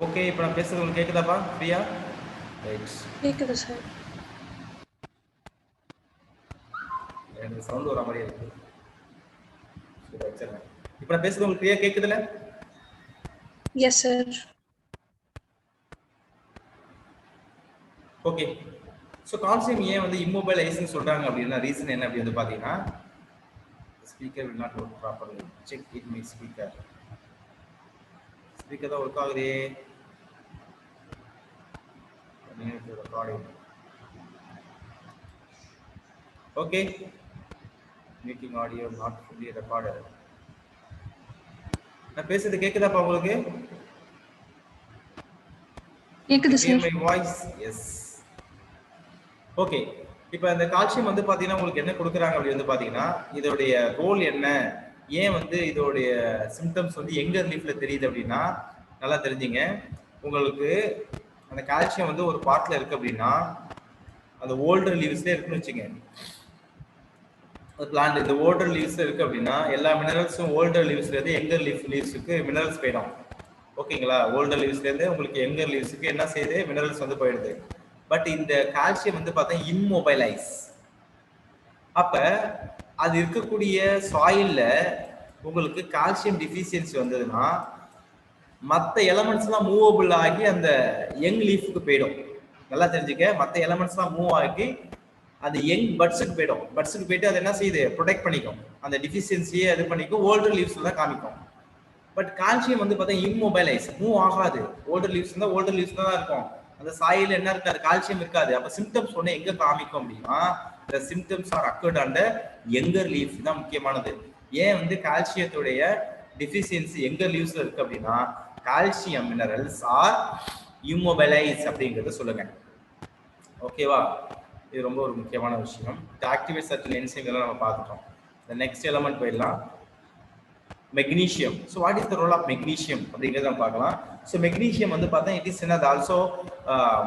ஓகே, இப்போ நான் பேசுறது உங்களுக்கு கேக்குதாப்பா? ஃப்ரீயா? ரைட். கேக்குது சார். எனக்கு சவுண்ட் வர மாதிரி இருக்கு. சரி, வச்சிருக்கேன். இப்போ நான் பேசுறது உங்களுக்கு ஃப்ரீயா கேக்குதுல? Yes sir. Okay. So calcium ஏன் வந்து இம்மொபைலைஸ்னு சொல்றாங்க அப்படின்னா ரீசன் என்ன அப்படி வந்து பார்த்தீங்கன்னா, speaker will not work properly. Check it my speaker. Speaker தான் ஒர்க் ஆகுதே. Okay. Meeting audio not fully recorded. நான் பேசுறது கேக்குதாப்பா உங்களுக்கு? கேக்குது sir. My voice yes. Okay. இப்போ இந்த கால்சியம் வந்து பாத்தீங்கன்னா உங்களுக்கு என்ன கொடுக்குறாங்க அப்படி வந்து பாத்தீங்கன்னா இதோடைய ரோல் என்ன, ஏன் வந்து இதோடைய சிம்டம்ஸ் வந்து எங்க ரிலீஃப்ல தெரியுது அப்படின்னா நல்லா தெரிஞ்சுங்க. உங்களுக்கு அந்த கால்சியம் வந்து ஒரு பார்ட்ல இருக்கு அப்படின்னா அந்த ஓல்டர் லீவ்ஸ்ல இருக்குன்னு வச்சுங்க. பிளான்ட் இந்த ஓல்டர் லீவ்ஸ்ல இருக்கு அப்படின்னா எல்லா மினரல்ஸும் ஓல்டர் லீவ்ஸ்ல இருந்து எங்கர் லீவ்ஸுக்கு மினரல்ஸ் போயிடும். ஓகேங்களா? ஓல்டர் லீவ்ஸ்ல இருந்து உங்களுக்கு எங்கர் லீவ்ஸுக்கு என்ன செய்யுது, மினரல்ஸ் வந்து போயிடுது. பட் இந்த கால்சியம் வந்து பார்த்தா இம்மொபைலைஸ். அப்ப அது இருக்கக்கூடிய சாயில்ல உங்களுக்கு கால்சியம் டிஃபிஷியன்சி வந்ததுன்னா மற்ற எலமெண்ட்ஸ்லாம் மூவபிள் ஆகி அந்த யங் லீஃப்க்கு போயிடும். நல்லா தெரிஞ்சுக்க, மற்ற எலமெண்ட்ஸ்லாம் மூவ் ஆகி அந்த யங் பட்ஸுக்கு போயிடும். பட்ஸுக்கு போயிட்டு அது என்ன செய்யுது, ப்ரொடெக்ட் பண்ணிக்கும், அந்த டிஃபிஷியன்சியை இது பண்ணிக்கும், ஓல்டர் லீவ்ஸ்ல தான் காமிக்கும். பட் கால்சியம் வந்து பார்த்தா இம்மொபைலைஸ், மூவ் ஆகாது. ஓல்டர் லீவ்ஸ் தான் ஓல்டர் லீவ்ஸ் தான் இருக்கும், அந்த சாயில் என்ன இருக்காது, கால்சியம் இருக்காது. அப்ப சிம்டம்ஸ் ஒன்று எங்க காமிக்கும் அப்படின்னா the symptoms are occurred under younger leaf தான் முக்கியமானது. ஏன் வந்து கால்சியத்துடைய டிஃபிஷியன்சி எங்க லீவ்ஸ்ல இருக்கு அப்படின்னா கால்சியம் மினரல்ஸ் ஆர் இம்மொபைலைஸ் அப்படிங்கறத சொல்லுங்க. ஓகேவா? இது ரொம்ப ஒரு முக்கியமான விஷயம். ஆக்டிவேட் சர்டன் என்சைம் நம்ம பார்த்துட்டோம். இந்த நெக்ஸ்ட் எலிமெண்ட் போயிடலாம். Magnesium. So what is the role of magnesium அப்படிங்கிறத நம்ம பார்க்கலாம். ஸோ மெக்னீசியம் வந்து பார்த்தா இட் இஸ் என்னது also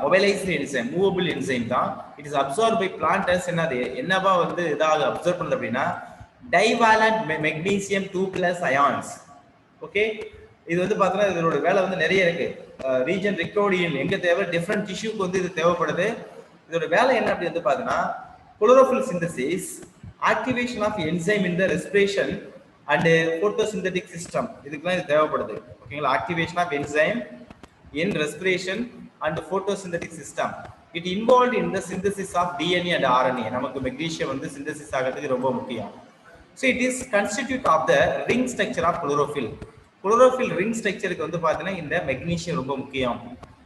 mobilised enzyme, movable enzyme தான். It is observe by planters. என்னது என்னவா வந்து இதாக அப்சர்வ் பண்ணுது அப்படின்னா டைவாலண்ட் மெக்னீசியம் 2+ அயான்ஸ். ஓகே, இது வந்து பார்த்தோன்னா இதோட வேலை வந்து நிறைய இருக்கு. ரீஜன் ரிகோடியன் எங்க தேவை, டிஃப்ரெண்ட் டிஷ்யூக்கு வந்து இது தேவைப்படுது. இதோட வேலை என்ன அப்படி வந்து பார்த்தீங்கன்னா chlorophyll synthesis, activation of enzyme in the respiration and photosynthetic system, இதுக்கெல்லாம் இது தேவைப்படுது. ஓகேங்களா? Activation of enzyme in respiration and photosynthetic system. It involve in the synthesis of DNA and RNA. நமக்கு மெக்னீசியம் வந்து சிந்தசிஸ் ஆகிறதுக்கு ரொம்ப முக்கியம். So it is constitute of the ring structure of chlorophyll. Chlorophyll ring ஸ்ட்ரக்சருக்கு வந்து பார்த்தீங்கன்னா இந்த மெக்னீசியம் ரொம்ப முக்கியம்.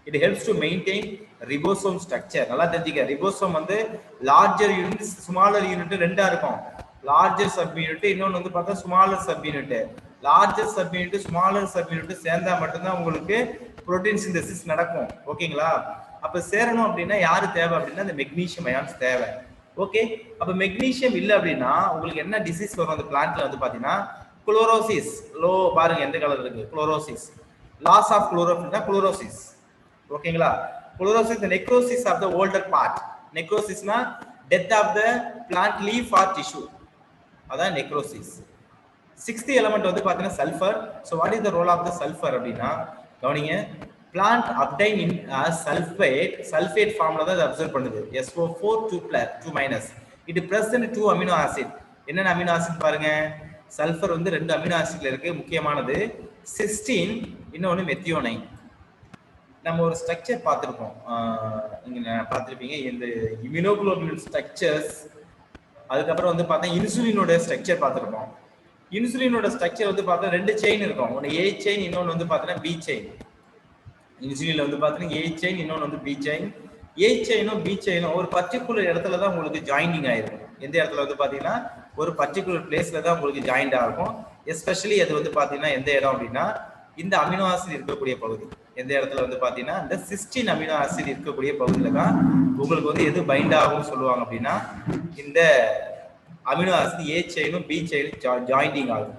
It helps to maintain ribosome structure. நல்லா தெரிஞ்சுக்க, ரிபோசோம் வந்து லார்ஜர் யூனிட் ஸ்மாலர் யூனிட் ரெண்டா இருக்கும். லார்ஜர் சப் யூனிட், இன்னொன்று வந்து பார்த்தா smaller sub unit. Larger sub unit smaller sub unit சேர்ந்தா மட்டும்தான் உங்களுக்கு புரோட்டீன் சிந்தசிஸ் நடக்கும். ஓகேங்களா? அப்ப சேரணும் அப்படின்னா யாரு தேவை அப்படின்னா இந்த மெக்னீசியம் அயான்ஸ் தேவை. ஓகே, அப்ப மெக்னீசியம் இல்லை அப்படின்னா உங்களுக்கு என்ன டிசீஸ் வரும் அந்த பிளான்ட்ல வந்து பாத்தீங்கன்னா குளோரோசிஸ். லோ பாருங்க எந்த கலர் இருக்கு, chlorosis. Loss of chlorophyll chlorosis. ஓகேங்களா? Chlorosis necrosis of the older part. நெக்ரோசிஸ்னா death of the plant leaf or tissue, அதான் நெக்ரோசிஸ். 6th எலிமெண்ட் வந்து பாத்தீங்கன்னா sulphur. So what is the role of the sulphur அப்படின்னா கவனிங்க, பிளான்ட் அப்டைன் இன் சல்ஃபேட் ஃபார்ம்ல தான் அப்சர்வ் பண்ணுது. SO4 2+, it present 2 amino acid. என்னென்ன அமினோ ஆசிட் பாருங்க, சல்ஃபர் வந்து 2 அமினோ ஆசிட்ல இருக்கு. முக்கியமானது சிஸ்டீன், இன்னொன்னு மெத்தியோனைன். நம்ம ஒரு ஸ்ட்ரக்சர் பார்த்துருப்போம், நீங்க பார்த்துருப்பீங்க, இந்த இம்யூனோகுளோபுலின் ஸ்ட்ரக்சர்ஸ். அதுக்கப்புறம் வந்து பார்த்தா இன்சுலினோட ஸ்ட்ரக்சர் பார்த்துருப்போம். இன்சுலினோட ஸ்ட்ரக்சர் வந்து பார்த்தா 2 செயின் இருக்கும். ஒன்று A செயின், இன்னொன்று வந்து பார்த்தீங்கன்னா B செயின். இன்சுலின்ல வந்து பார்த்தீங்கன்னா A செயின், இன்னொன்று வந்து B செயின். A செயினும் B செயினும் ஒரு பர்டிகுலர் இடத்துல தான் உங்களுக்கு ஜாயினிங் ஆயிருக்கும். எந்த இடத்துல வந்து பார்த்தீங்கன்னா ஒரு பர்டிகுலர் பிளேஸ்ல தான் உங்களுக்கு ஜாயிண்ட் ஆகும். எஸ்பெஷலி அது வந்து பார்த்தீங்கன்னா எந்த இடம் அப்படின்னா இந்த அமினோ ஆசிட் இருக்கக்கூடிய பகுதி. எந்த இடத்துல வந்து பார்த்தீங்கன்னா இந்த சிஸ்டின் அமினோ ஆசிட் இருக்கக்கூடிய பகுதியில தான் உங்களுக்கு வந்து எது பைண்ட் ஆகும்னு சொல்லுவாங்க அப்படின்னா இந்த அமினோ ஆசிட் A செயினும் B செயினும் ஜாயிண்டிங் ஆகும்.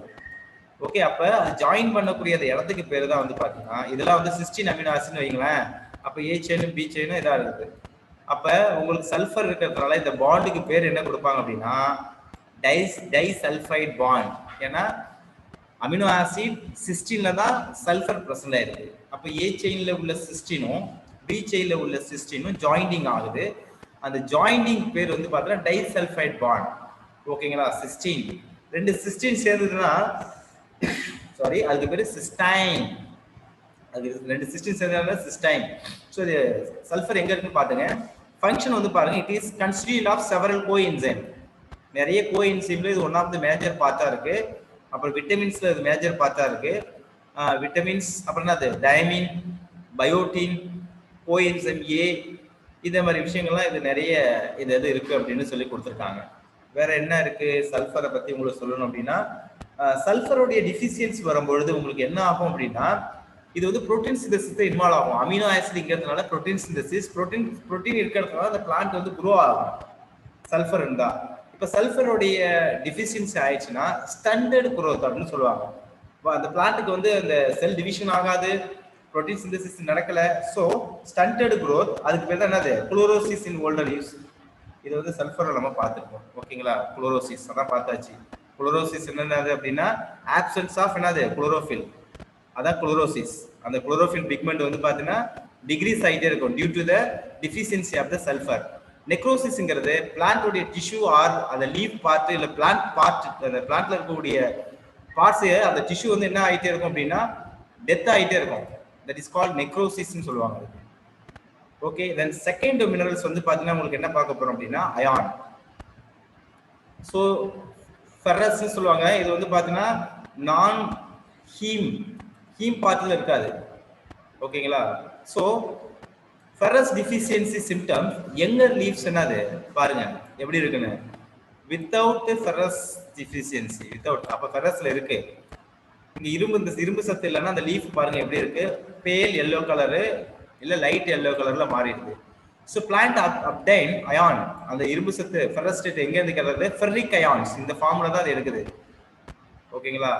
ஓகே, அப்ப அது ஜாயின் பண்ணக்கூடிய அந்த இடத்துக்கு பேரு தான் வந்து பாத்தீங்கன்னா இதெல்லாம் வந்து சிஸ்டின் அமினோ ஆசிட்னு வைங்களேன். அப்ப A செயினும் B செயினும் இதா இருக்குது. அப்ப உங்களுக்கு சல்ஃபர் இருக்கிறதுனால இந்த பாண்டுக்கு பேர் என்ன கொடுப்பாங்க அப்படின்னா டைசல்ஃபைட் பாண்ட். ஏன்னா அமினோ ஆசிட் சிஸ்டின்ல தான் சல்ஃபர் பிரசன்ட் ஆயிருக்கு. அப்ப A செயின்ல உள்ள சிஸ்டினும் B செயின்ல உள்ள சிஸ்டினும் ஜாயிண்டிங் ஆகுது. அந்த ஜாயிண்டிங் பேர் வந்து பாத்தீங்கன்னா டைசல்ஃபைட் பாண்ட். ஓகேங்களா? சிஸ்டின், 2 சிஸ்டின் சேர்ந்ததுன்னா சாரி அதுக்கு பேரு சிஸ்டைன். அது 2 சிஸ்டின் சேர்ந்ததுனால சிஸ்டைன். ஸோ இது சல்ஃபர் எங்க இருக்குன்னு பாத்துங்க. ஃபங்க்ஷன் வந்து பாருங்க, it is constitute of several coenzyme. நிறைய கோஎன்சைம்ல இது ஒன் ஆஃப் த மேஜர் பார்ட்டா இருக்கு. அப்புறம் விட்டமின்ஸ்ல இது மேஜர் பார்ட்டா இருக்கு. விட்டமின்ஸ் அப்புறம் அது டயமின், பயோட்டின், கோஎன்சைம் A, இதே மாதிரி விஷயங்கள்லாம் இது நிறைய இது இருக்கு அப்படின்னு சொல்லி கொடுத்துருக்காங்க. வேற என்ன இருக்கு சல்ஃபரை பத்தி உங்களுக்கு சொல்லணும் அப்படின்னா சல்ஃபருடைய டிஃபிஷியன்சி வரும்பொழுது உங்களுக்கு என்ன ஆகும் அப்படின்னா இது வந்து புரோட்டீன் சிந்தசிஸ் இன்வால்வ் ஆகும். அமினோ ஆசிட் இருக்கிறதுனால புரோட்டீன் சிந்தசிஸ், புரோட்டீன் இருக்கிறதுனால அந்த பிளான்ட் வந்து குரோ ஆகும் சல்ஃபர் இருந்தா. இப்ப சல்ஃபருடைய டிஃபிஷியன்சி ஆயிடுச்சுன்னா ஸ்டண்டர்ட் குரோத் அப்படின்னு சொல்லுவாங்க. அந்த பிளான்ட்டுக்கு வந்து அந்த செல் டிவிஷன் ஆகாது, புரோட்டீன் சிந்தசிஸ் நடக்கல. ஸோ ஸ்டண்டர்ட் குரோத், அதுக்கு பேர் தான் என்னது குளோரோசிஸ் இன் ஓல்டர் லீவ்ஸ். இது வந்து சல்ஃபர் நம்ம பார்த்துருக்கோம். ஓகேங்களா? குளோரோசிஸ் அதான் பார்த்தாச்சு. குளோரோசிஸ் என்னது அப்படின்னா ஆப்சன்ஸ் ஆஃப் என்னது குளோரோஃபில், அதான் குளோரோசிஸ். அந்த குளோரோஃபில் பிக்மெண்ட் வந்து பார்த்தீங்கன்னா டிகிரீஸ் ஆகிட்டே இருக்கும் due to the deficiency of the sulphur. நெக்ரோசிஸ்ங்கிறது பிளான்டோடைய டிஷ்யூ ஆர் அந்த லீவ் பார்ட் இல்லை பிளான்ட் பார்ட், அந்த பிளான்ட்ல இருக்கக்கூடிய பார்ட்ஸ் அந்த டிஷ்யூ வந்து என்ன ஆகிட்டே இருக்கும் அப்படின்னா டெத் ஆகிட்டே இருக்கும். தட் இஸ் கால்ட் நெக்ரோசிஸ்ன்னு சொல்லுவாங்க. ஓகே, தென் செகண்ட் மினரல்ஸ் வந்து பார்த்தீங்கன்னா உங்களுக்கு என்ன பார்க்க போறோம் அப்படின்னா அயான். ஸோ ஃபெரஸ் சொல்லுவாங்க. இது வந்து பார்த்தீங்கன்னா நான் ஹீம் பார்ட்டில் இருக்காது. ஓகேங்களா? So ferrous deficiency symptoms younger leaves என்னது பாருங்க எப்படி இருக்குன்னு. Without ferrous deficiency. வித்தவுட், அப்ப ஃபெரஸ்ல இருக்கு. இங்க இரும்பு சத்து இல்லைன்னா அந்த லீஃப் பாருங்க எப்படி இருக்கு, பேல் எல்லோ கலரு இல்ல லைட் எல்லோ கலர்ல மாறிடுது. ஸோ பிளான்ட் அப்டைன் அயான், அந்த இரும்பு சத்து ஃபெரஸ் ஸ்டேட் எங்க இருந்து கிடையாது, ஃபெர்ரிக் அயான்ஸ் இந்த ஃபார்ம்ல தான் அது இருக்குது. ஓகேங்களா,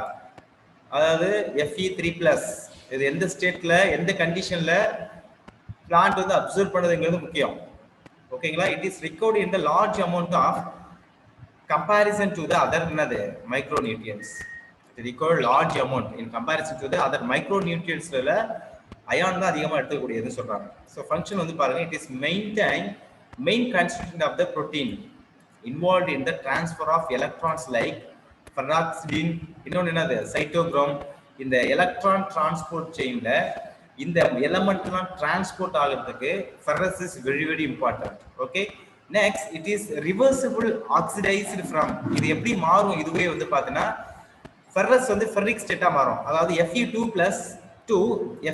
அதாவது Fe3+, இது எந்த ஸ்டேட்ல எந்த கண்டிஷன்ல பிளான்ட் வந்து அப்சர்வ் பண்ணதுங்கிறது முக்கியம். ஓகேங்களா, it is recovered in the large amount of comparison to the other என்னது micronutrients. Recovered large amount in comparison to the other மைக்ரோநியூட்ரியன்ஸ்ல அயான் தான் அதிகமாக எடுத்துக்கூடியதுன்னு சொல்றாங்க. ஸோ ஃபங்க்ஷன் வந்து பாருங்க, it is main constituent of the protein involve in the transfer of electrons like ferredoxin, இன்னொன்று என்னது சைட்டோக்ரோம். இந்த எலக்ட்ரான் டிரான்ஸ்போர்ட் செயின்ல இந்த எலமெண்ட்லாம் டிரான்ஸ்போர்ட் ஆகிறதுக்கு ferrous is very very important. Okay, next it is reversible oxidised from, இது எப்படி மாறும், இதுவே வந்து பார்த்தீங்கன்னா ஃபெரஸ் வந்து ஃபெர்ரிக் ஸ்டேட்டா மாறும். அதாவது Fe2+ to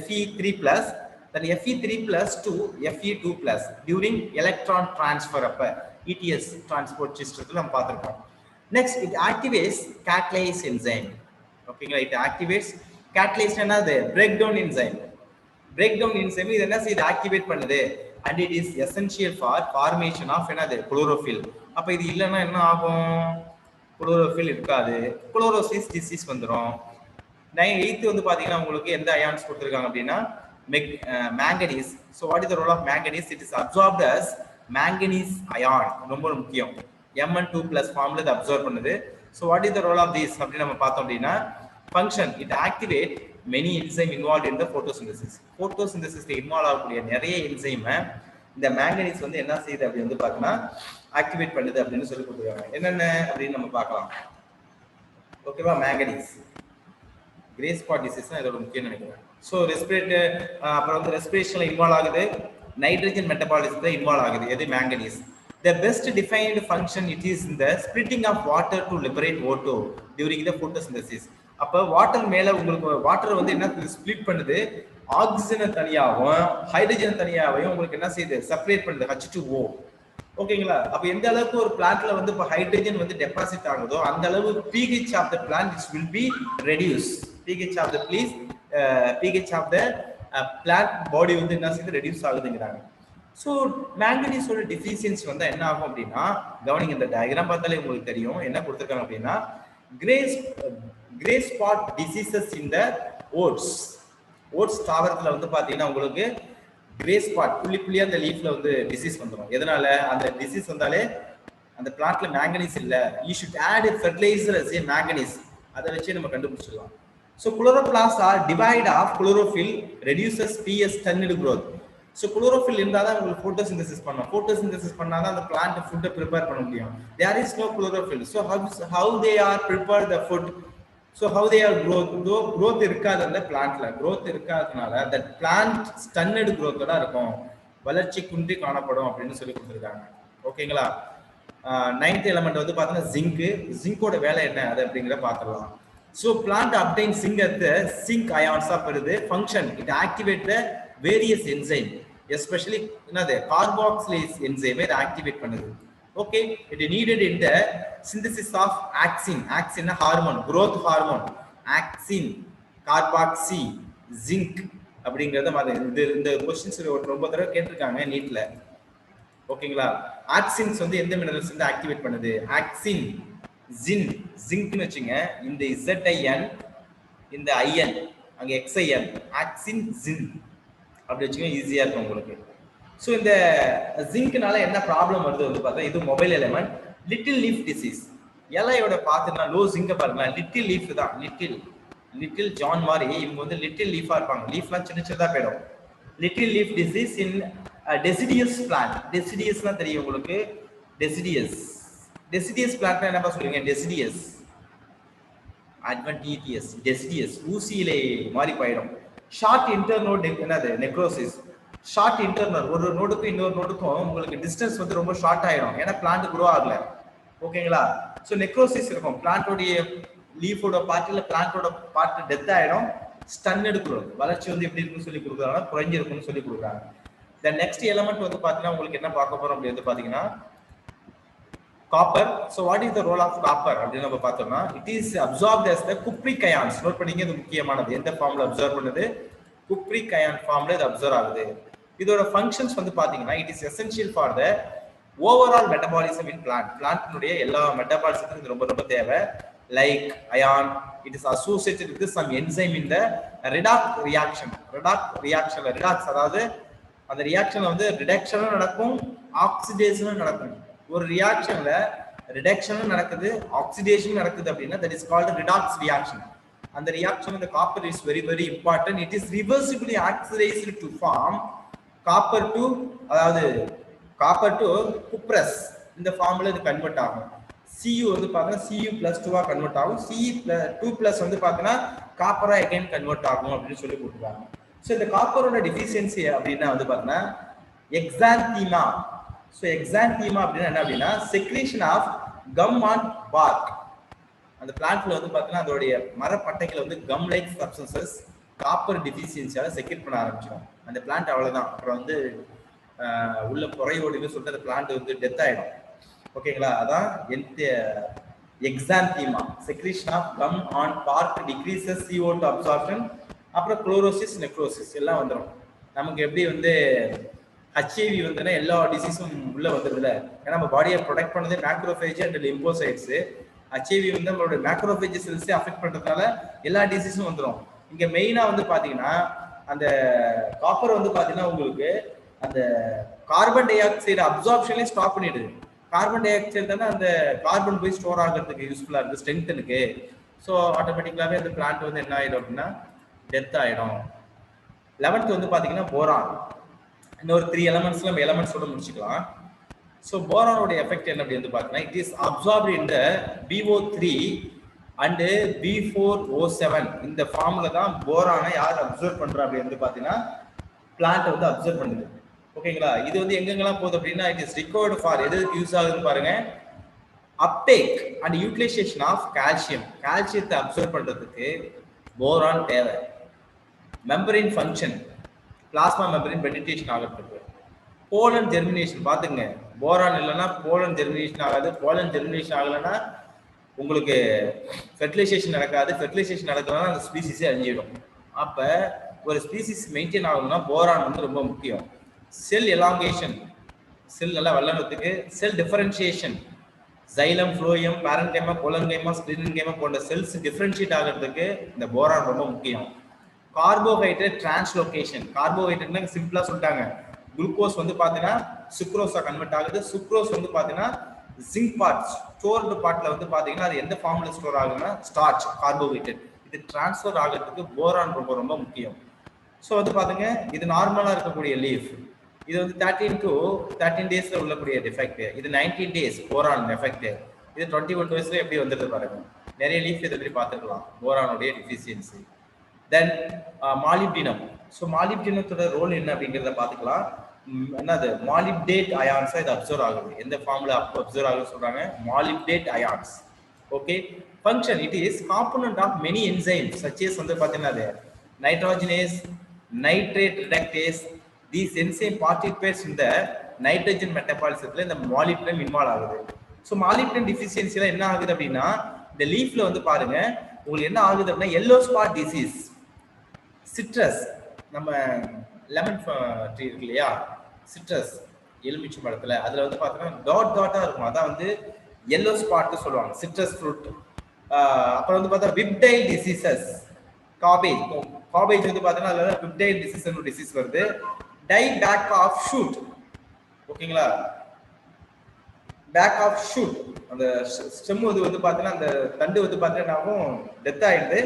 Fe3+, then Fe3+ to Fe2+ during electron transfer அப்ப ETS transport systemத்துல நம்ம பார்த்திருக்கோம். Next, it activates catalase enzyme. ஓகேங்களா, it activates catalase என்னது breakdown enzyme. breakdown enzyme இது என்ன செய்யுது, ஆக்டிவேட் பண்ணுது. and it is essential for formation of என்னது chlorophyll. அப்ப இது இல்லைன்னா என்ன ஆகும், chlorophyll இருக்காது, குளோரோசிஸ் டிசீஸ் வந்துடும். 8th வந்து பாத்தீங்கன்னா உங்களுக்கு எந்த அயான்ஸ் கொடுத்திருக்காங்க அப்படின்னா manganese. so what is the role of manganese, it is absorbed as manganese ion, ரொம்ப முக்கியம். Mn2+ ஃபார்ம்ல இது அப்சர்வ் பண்ணுது. so what is the role of this அப்படி நம்ம பார்த்தோம் அப்படின்னா function, it activate many enzyme involved in the photosynthesis. photosynthesis involve ஆகக்கூடிய நிறைய என்சைமை இந்த manganese வந்து என்ன செய்யுது அப்படி வந்து பார்த்தீங்கன்னா ஆக்டிவேட் பண்ணுது அப்படின்னு சொல்லி கொடுத்துருக்காங்க. என்னென்ன அப்படின்னு நம்ம பார்க்கலாம். ஓகேவா, manganese கிரே ஸ்பாட் டிசீஸ் தான் இதோட முக்கியம் நினைக்கிறேன். ஸோ ரெஸ்பிரேட்டர், அப்புறம் வந்து ரெஸ்பிரேஷன்ல இன்வால்வ் ஆகுது, நைட்ரஜன் மெட்டபாலிசத்துல இன்வால்வ் ஆகுது. எது manganese. The best defined function it is in the splitting of water to liberate O2 during the photosynthesis. அப்ப வாட்டர் மேல உங்களுக்கு வாட்டர் வந்து என்ன ஸ்பிளிட் பண்ணுது, ஆக்சிஜனை தனியாகவும் ஹைட்ரஜன் தனியாகவும் உங்களுக்கு என்ன செய்யுது செப்பரேட் பண்ணுது, H2O. ஓகேங்களா, அப்ப எந்த அளவுக்கு ஒரு பிளான்ட்ல வந்து இப்போ ஹைட்ரஜன் வந்து டெபாசிட் ஆகுதோ அந்த அளவு pH of the plant will be reduced. pH of the plant body வந்து என்ன செய்யுது ரெடியூஸ் ஆகுதுங்கிறாங்க. ஸோ மேங்கனீஸோட டிஃபிஷியன்சி வந்தா என்ன ஆகும் அப்படின்னா, கவனிங்க இந்த டயக்ராம் பார்த்தாலே உங்களுக்கு தெரியும் என்ன கொடுத்துருக்காங்க அப்படின்னா, grey spot diseases in the oats தாவரத்துல வந்து பாத்தீங்கன்னா உங்களுக்கு கிரே ஸ்பாட் புள்ளியா அந்த லீஃப்ல வந்து டிசீஸ் வந்துடும். எதனால, அந்த டிசீஸ் வந்தாலே அந்த பிளான்ட்ல மேங்கனீஸ் இல்ல, you should add a fertiliser as a manganese, அதை வச்சு நம்ம கண்டுபிடிச்சிடலாம். So chloroplast are divide of chlorophyll reduces PS tunnel growth. So chlorophyll இருந்தால் தான் உங்களுக்கு ஃபோட்டோசிந்தசிஸ் பண்ணும். ஃபோட்டோசிந்தசிஸ் பண்ணால் தான் அந்த பிளான்ட் ஃபுட்டை ப்ரிப்பேர் பண்ண முடியும். There is no chlorophyll. So how they are prepare the food, so how they are growth இருக்காது அந்த பிளான்ட்ல. க்ரோத் இருக்காததுனால தட் பிளான்ட் ஸ்டன்னட் க்ரோத்தோட இருக்கும், வளர்ச்சி குன்றி காணப்படும் அப்படின்னு சொல்லி கொடுத்துருக்காங்க. ஓகேங்களா, 9th எலிமெண்ட் வந்து பார்த்தீங்கன்னா ஜிங்கோட வேலை என்ன அது அப்படிங்கிற பார்த்துடலாம். So plant obtain zinc at the zinc ions of வருது. Function, it activate the various enzyme, especially என்னது கார்பாக்சிலேஸ் என்சைமை இதை ஆக்டிவேட் பண்ணுது. Okay, it needed in the synthesis of auxin. Auxin hormone, growth hormone. Auxin, carboxy, zinc அப்படிங்கறத இந்த क्वेश्चंस ரொம்ப தடவை கேட்டிருக்காங்க நீட்ல. ஓகேங்களா, ஆக்சின்ஸ் வந்து எந்த மினரல்ஸ் வந்து ஆக்டிவேட் பண்ணுது, ஆக்சின், ஜிங்க்னு வச்சுங்க. இந்த ZIN, இந்த IN அங்க XIN, ஆக்சின் ஜின் அப்படி வச்சுங்க, ஈஸியா இருக்கும் உங்களுக்கு. ஸோ இந்த ஜிங்க்னால என்ன ப்ராப்ளம் வருது வந்து பார்த்தா, இது mobile element, little leaf disease. இலையோட பார்த்துன்னா லோ ஜிங்க பாருங்களா, லிட்டில் லீஃப் தான், லிட்டில் ஜான் மாதிரி இவங்க வந்து லிட்டில் லீஃபா இருப்பாங்க, லீஃப்லாம் சின்னதா போயிடும். Little leaf disease in deciduous plant. டெசிடியஸ்லாம் தெரியும் உங்களுக்கு, டெசிடியஸ் பிளான்ட் என்னப்பா சொல்லுவீங்க, டெசிடியஸ் ஊசியிலே மாதிரி போயிடும். ஷார்ட் இன்டர்நோட் என்னது நெக்ரோசிஸ். ஷார்ட் இன்டர்னல், ஒரு நோடுக்கும் இன்னொரு நோடுக்கும் உங்களுக்கு டிஸ்டன்ஸ் வந்து ரொம்ப ஷார்ட் ஆயிடும், ஏன்னா பிளான்ட் க்ரோ ஆகல. ஓகேங்களா, ஸோ நெக்ரோசிஸ் இருக்கும், பிளான்டோடைய லீஃபோட பார்ட் இல்ல பிளான்டோட பார்ட் டெத் ஆயிடும். ஸ்டன் எடுக்கிறோம், வளர்ச்சி வந்து எப்படி இருக்குன்னு சொல்லி கொடுக்குறாங்க, குறைஞ்சிருக்குன்னு சொல்லி கொடுக்குறாங்க. த நெக்ஸ்ட் எலிமெண்ட் வந்து பாத்தீங்கன்னா உங்களுக்கு என்ன பார்க்க போறோம் அப்படி வந்து பாத்தீங்கன்னா copper. So what is the role of copper அப்படின்னு நம்ம பார்த்தோம்னா, it is absorbed as the cupric ions. Note பண்ணிங்க, இது முக்கியமானது. எந்த ஃபார்ம்ல அப்சர்வ் பண்ணுது? குப்ரிக் அயான் ஃபார்ம்ல இது அப்சர்வ் ஆகுது. இதோட ஃபங்க்ஷன்ஸ் வந்து பாத்தீங்கன்னா, it is essential for the overall metabolism in plant. பிளான்ட்னுடைய எல்லா மெட்டபாலிசத்துக்கும் இது ரொம்ப ரொம்ப தேவை. Like iron, it is associated with some enzyme in the redox reaction. Redox அதாவது அந்த ரியாக்ஷன்ல வந்து ரிடக்ஷனும் நடக்கும், ஆக்சிடேஷனும் நடக்கும். ஒரு ரியாக்ஷன்ல ரிடக்ஷனும் நடக்குது, ஆக்சிடேஷனும் நடக்குது அப்படின்னா that is called redox reaction. அந்த ரியாக்ஷன் இந்த copper is very very important. It is reversibly oxidised to form copper two, அதாவது காப்பர் டு குப்ரஸ். இந்த ஃபார்ம்ல இது கன்வெர்ட் ஆகும். Cu வந்து பார்த்தீங்கன்னா Cu+2 கன்வெர்ட் ஆகும். Cu+2+ வந்து பார்த்தீங்கன்னா காப்பரா அகைன் கன்வெர்ட் ஆகும் அப்படின்னு சொல்லி கொடுத்துருக்காங்க. ஸோ இந்த காப்பரோட டிஃபிஷியன்சி அப்படின்னா வந்து பார்த்தீங்கன்னா எக்ஸாந்தீமா. ஸோ எக்ஸாந்தீமா அப்படின்னா என்ன அப்படின்னா secretion of gum on bark. அந்த பிளான்ட்ல வந்து பார்த்தீங்கன்னா அதோடைய மரப்பட்டைகளை வந்து கம் லைக் சப்ஸ்டன்சஸ் காப்பர் டிஃபிஷியன்சியால செக்ரேட் பண்ண ஆரம்பிச்சிடும். அந்த பிளான்ட் அவ்வளவுதான். அப்புறம் வந்து உள்ள குறையோடுன்னு சொல்லிட்டு அந்த பிளான்ட் வந்து டெத் ஆயிடும். ஓகேங்களா? அதான் exanthema. Secretion of gum on bark decreases CO2 absorption. அப்புறம் குளோரோசிஸ், நெக்ரோசிஸ் எல்லாம் வந்துடும். நமக்கு எப்படி வந்து HIV வந்துன்னா எல்லா டிசீஸும் உள்ள வந்துருதுல. ஏன்னா நம்ம பாடியை ப்ரொடெக்ட் பண்ணதே மேக்ரோஃபேஜ் அண்ட் லிம்போசைட்ஸ். HIV வந்து நம்மளோட மேக்ரோஃபேஜ் செல்ஸே அஃபெக்ட் பண்றதுனால எல்லா டிசீஸும் வந்துடும். இங்க மெயினா வந்து பாத்தீங்கன்னா அந்த காப்பர் வந்து பாத்தீங்கன்னா உங்களுக்கு அந்த கார்பன் டை ஆக்சைடு அப்சார்ப்ஷன்லேயே ஸ்டாப் பண்ணிடுது. கார்பன் டை ஆக்சைடு தானே அந்த கார்பன் போய் ஸ்டோர் ஆகிறதுக்கு யூஸ்ஃபுல்லா இருக்கு, ஸ்ட்ரென்த்தனுக்கு. ஸோ ஆட்டோமேட்டிக்கலாவே அந்த பிளான்ட் வந்து என்ன ஆயிடும் அப்படின்னா டெத் ஆயிடும். 11th வந்து பாத்தீங்கன்னா போரான். இன்னொரு 3 எலமெண்ட்ஸ் நம்ம எலமெண்ட்ஸோட முடிச்சுக்கலாம். ஸோ போரானோட எஃபெக்ட் என்ன அப்படின்னு பார்த்தீங்கன்னா, it is absorbed in the BO3 and B4O7. இந்த ஃபார்ம்ல தான் போரானை யார் அப்சர்வ் பண்றா அப்படின்னு பார்த்தீங்கன்னா பிளான்ட் வந்து அப்சர்வ் பண்ணுது. ஓகேங்களா? இது வந்து எங்கெங்கெல்லாம் போகுது அப்படின்னா இட் இஸ் ரிக்வயர்டு ஃபார் எதுக்கு யூஸ் ஆகுதுன்னு பாருங்க. Uptake and utilisation of calcium. கால்சியத்தை அப்சர்வ் பண்றதுக்கு போரான் தேவை. Membrane function, plasma membrane penetration ஆகிறதுக்கு. போலன் ஜெர்மினேஷன் பார்த்துங்க. போரான் இல்லைன்னா போலன் ஜெர்மினேஷன் ஆகாது. போலன் ஜெர்மினேஷன் ஆகலைன்னா உங்களுக்கு ஃபெர்டிலைசேஷன் நடக்காது. ஃபெர்டிலைசேஷன் நடக்கிறதுனால அந்த ஸ்பீசிஸே அழிஞ்சிடும். அப்போ ஒரு ஸ்பீசிஸ் மெயின்டைன் ஆகணும்னா போரான் வந்து ரொம்ப முக்கியம். செல் எலாங்கேஷன், செல் நல்லா வளர்றதுக்கு. Cell differentiation, xylem, phloem, parenchyma, collenchyma, sclerenchyma போன்ற செல்ஸ் டிஃபரன்ஷியேட் ஆகிறதுக்கு இந்த போரான் ரொம்ப முக்கியம். Carbohydrate translocation. கார்போஹைட்ரேட்னா சிம்பிளா சொல்லிட்டாங்க. குளுக்கோஸ் வந்து பாத்தீங்கன்னா சுக்ரோஸா கன்வெர்ட் ஆகுது. சுக்ரோஸ் வந்து பாத்தீங்கன்னா ஜிங்க் பார்ட், ஸ்டோர்டு பார்ட்ல வந்து பாத்தீங்கன்னா அது எந்த ஃபார்ம்ல ஸ்டோர் ஆகுதுன்னா ஸ்டார்ச், கார்போஹைட்ரேட். இது டிரான்ஸ்ஃபர் ஆகிறதுக்கு போரான் ரொம்ப ரொம்ப முக்கியம். ஸோ வந்து பாத்தீங்க, இது நார்மலா இருக்கக்கூடிய லீஃப். இது வந்து 13 to 13 டேஸ்ல உள்ளக்கூடிய டிஃபெக்ட். இது 19 டேஸ் போரான் எஃபெக்ட். இது 21 டேஸ்ல எப்படி வந்துருது பாருங்க. நிறைய லீஃப் இதை எப்படி பார்த்துக்கலாம் போரானுடைய டிஃபிஷியன்சி. தென் மாலிப்டினம். ஸோ மாலிப்டினத்தோட ரோல் என்ன அப்படிங்கிறத பார்த்துக்கலாம். என்னது மாலிப்டேட் அயான்ஸா இது அப்சர்வ் ஆகுது. எந்த ஃபார்ம்ல அப்சர்வ் ஆகுது சொல்றாங்க? Molybdate ions. Okay. Function, it is component of many enzymes such as வந்து பார்த்தீங்கன்னா அது nitrogenase, nitrate reductase. These enzyme participates இந்த நைட்ரஜன் மெட்டபாலிசத்துல இந்த மாலிப்டினம் இன்வால்வ் ஆகுது. ஸோ மாலிப்டினம் டிஃபிஷியன்சில என்ன ஆகுது அப்படின்னா இந்த லீஃப்ல வந்து பாருங்க உங்களுக்கு என்ன ஆகுது அப்படின்னா எல்லோ ஸ்பாட் டிசீஸ். சிட்ரஸ், நம்ம லெமன் ட்ரீ இருக்கு இல்லையா, சிட்ரஸ் எலுமிச்சை மரத்துல, அதுல வந்து பார்த்தீங்கன்னா டாட் டாட்டா இருக்கும். அதான் வந்து எல்லோ ஸ்பாட் சொல்லுவாங்க, சிட்ரஸ் ஃப்ரூட். அப்புறம் வந்து பார்த்தா விப்டைல் டிசீசஸ், காபேஜ். காபேஜ் வந்து பார்த்தீங்கன்னா அதுல விப்டைல் டிசீஸ் டிசீஸ் வருது. Die back of shoot. ஓகேங்களா? பேக் ஆஃப் ஷூட், அந்த ஸ்டெம் வந்து பார்த்தீங்கன்னா அந்த தண்டு வந்து பார்த்தீங்கன்னா டெத் ஆயிடுது.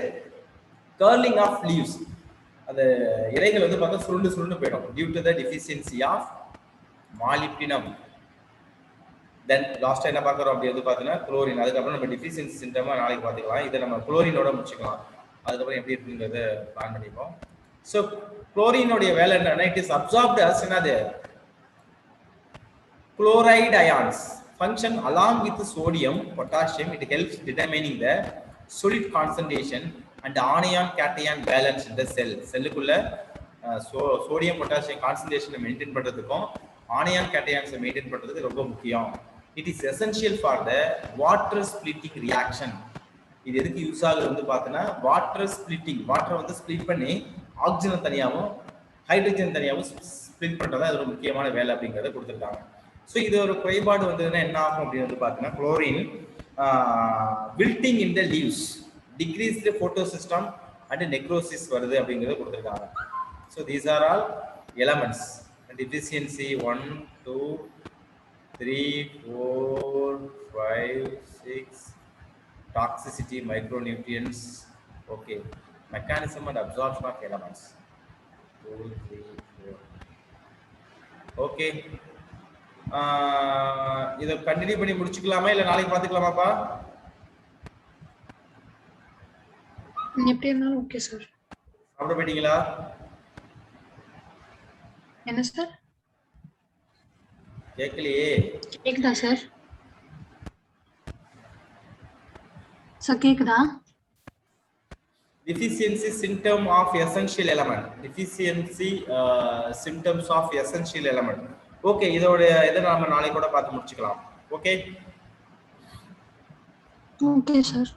கர்லிங் ஆஃப் லீவ்ஸ், அந்த இலைகள் வந்து பார்த்தா சுருண்டு சுருண்டு போயிடும் due to the deficiency of molybdenum. Then லாஸ்டா என்ன பார்க்குறோம் அப்படி வந்து பார்த்தீங்கன்னா குளோரின். அதுக்கப்புறம் நம்ம டிஃபிஷியன்சி சிம்டமா நாளைக்கு பார்த்துக்கலாம். இதை நம்ம குளோரினோட முடிச்சுக்கலாம். அதுக்கப்புறம் எப்படி இருக்குங்கிறத பிளான் பண்ணிப்போம். ஸோ குளோரினுடைய வேலை என்னன்னா இட் இஸ் அப்சார்ப்ட் அஸ் என்னது chloride ions. Function along with sodium, potassium, it helps determining the solid concentration and anion cation balance in the cell. செல்லுக்குள்ள சோடியம் பொட்டாசியம் கான்சன்ட்ரேஷனை மெயின்டைன் பண்றதுக்கும் ஆனியான் கேட்டயான்ஸை மெயின்டைன் பண்றதுக்கு ரொம்ப முக்கியம். It is essential for the water splitting reaction. இது எதுக்கு யூஸ் ஆகுது வந்து பார்த்தீங்கன்னா வாட்டர் ஸ்பிளிட்டிங், வாட்டரை வந்து ஸ்பிளிட் பண்ணி ஆக்சிஜன் தனியாகவும் ஹைட்ரஜன் தனியாகவும் ஸ்பிளிட் பண்ணுறது அது ஒரு முக்கியமான வேலை அப்படிங்கிறத கொடுத்துருக்காங்க. ஸோ இது ஒரு குறைபாடு வந்ததுன்னா என்ன ஆகும் அப்படின்னு வந்து பார்த்தீங்கன்னா chlorine wilting in the leaves, decrease the photosystem and necrosis வருது அப்படிங்கிறத கொடுத்துருக்காங்க. So these are all elements. Deficiency 1 2 3 4 5 6, toxicity, micronutrients, okay, mechanism and absorption of elements 2 3 4. okay, இதை கண்டினியூ பண்ணி முடிச்சுக்கலாமா இல்ல நாளைக்கு பார்த்துக்கலாமாப்பா? எப்படி இருந்தாலும் ஓகே சார். சாப்பிட போயிட்டீங்களா? என்ன சார்? கேட்கலையே. கேக்குதா சார்? சார் கேக்குதா? Deficiency symptom of essential element. Deficiency symptoms of essential element. Okay, இதோட இதை நாம நாளைக்கு கூட பார்த்து முடிச்சுக்கலாம். Okay okay sir.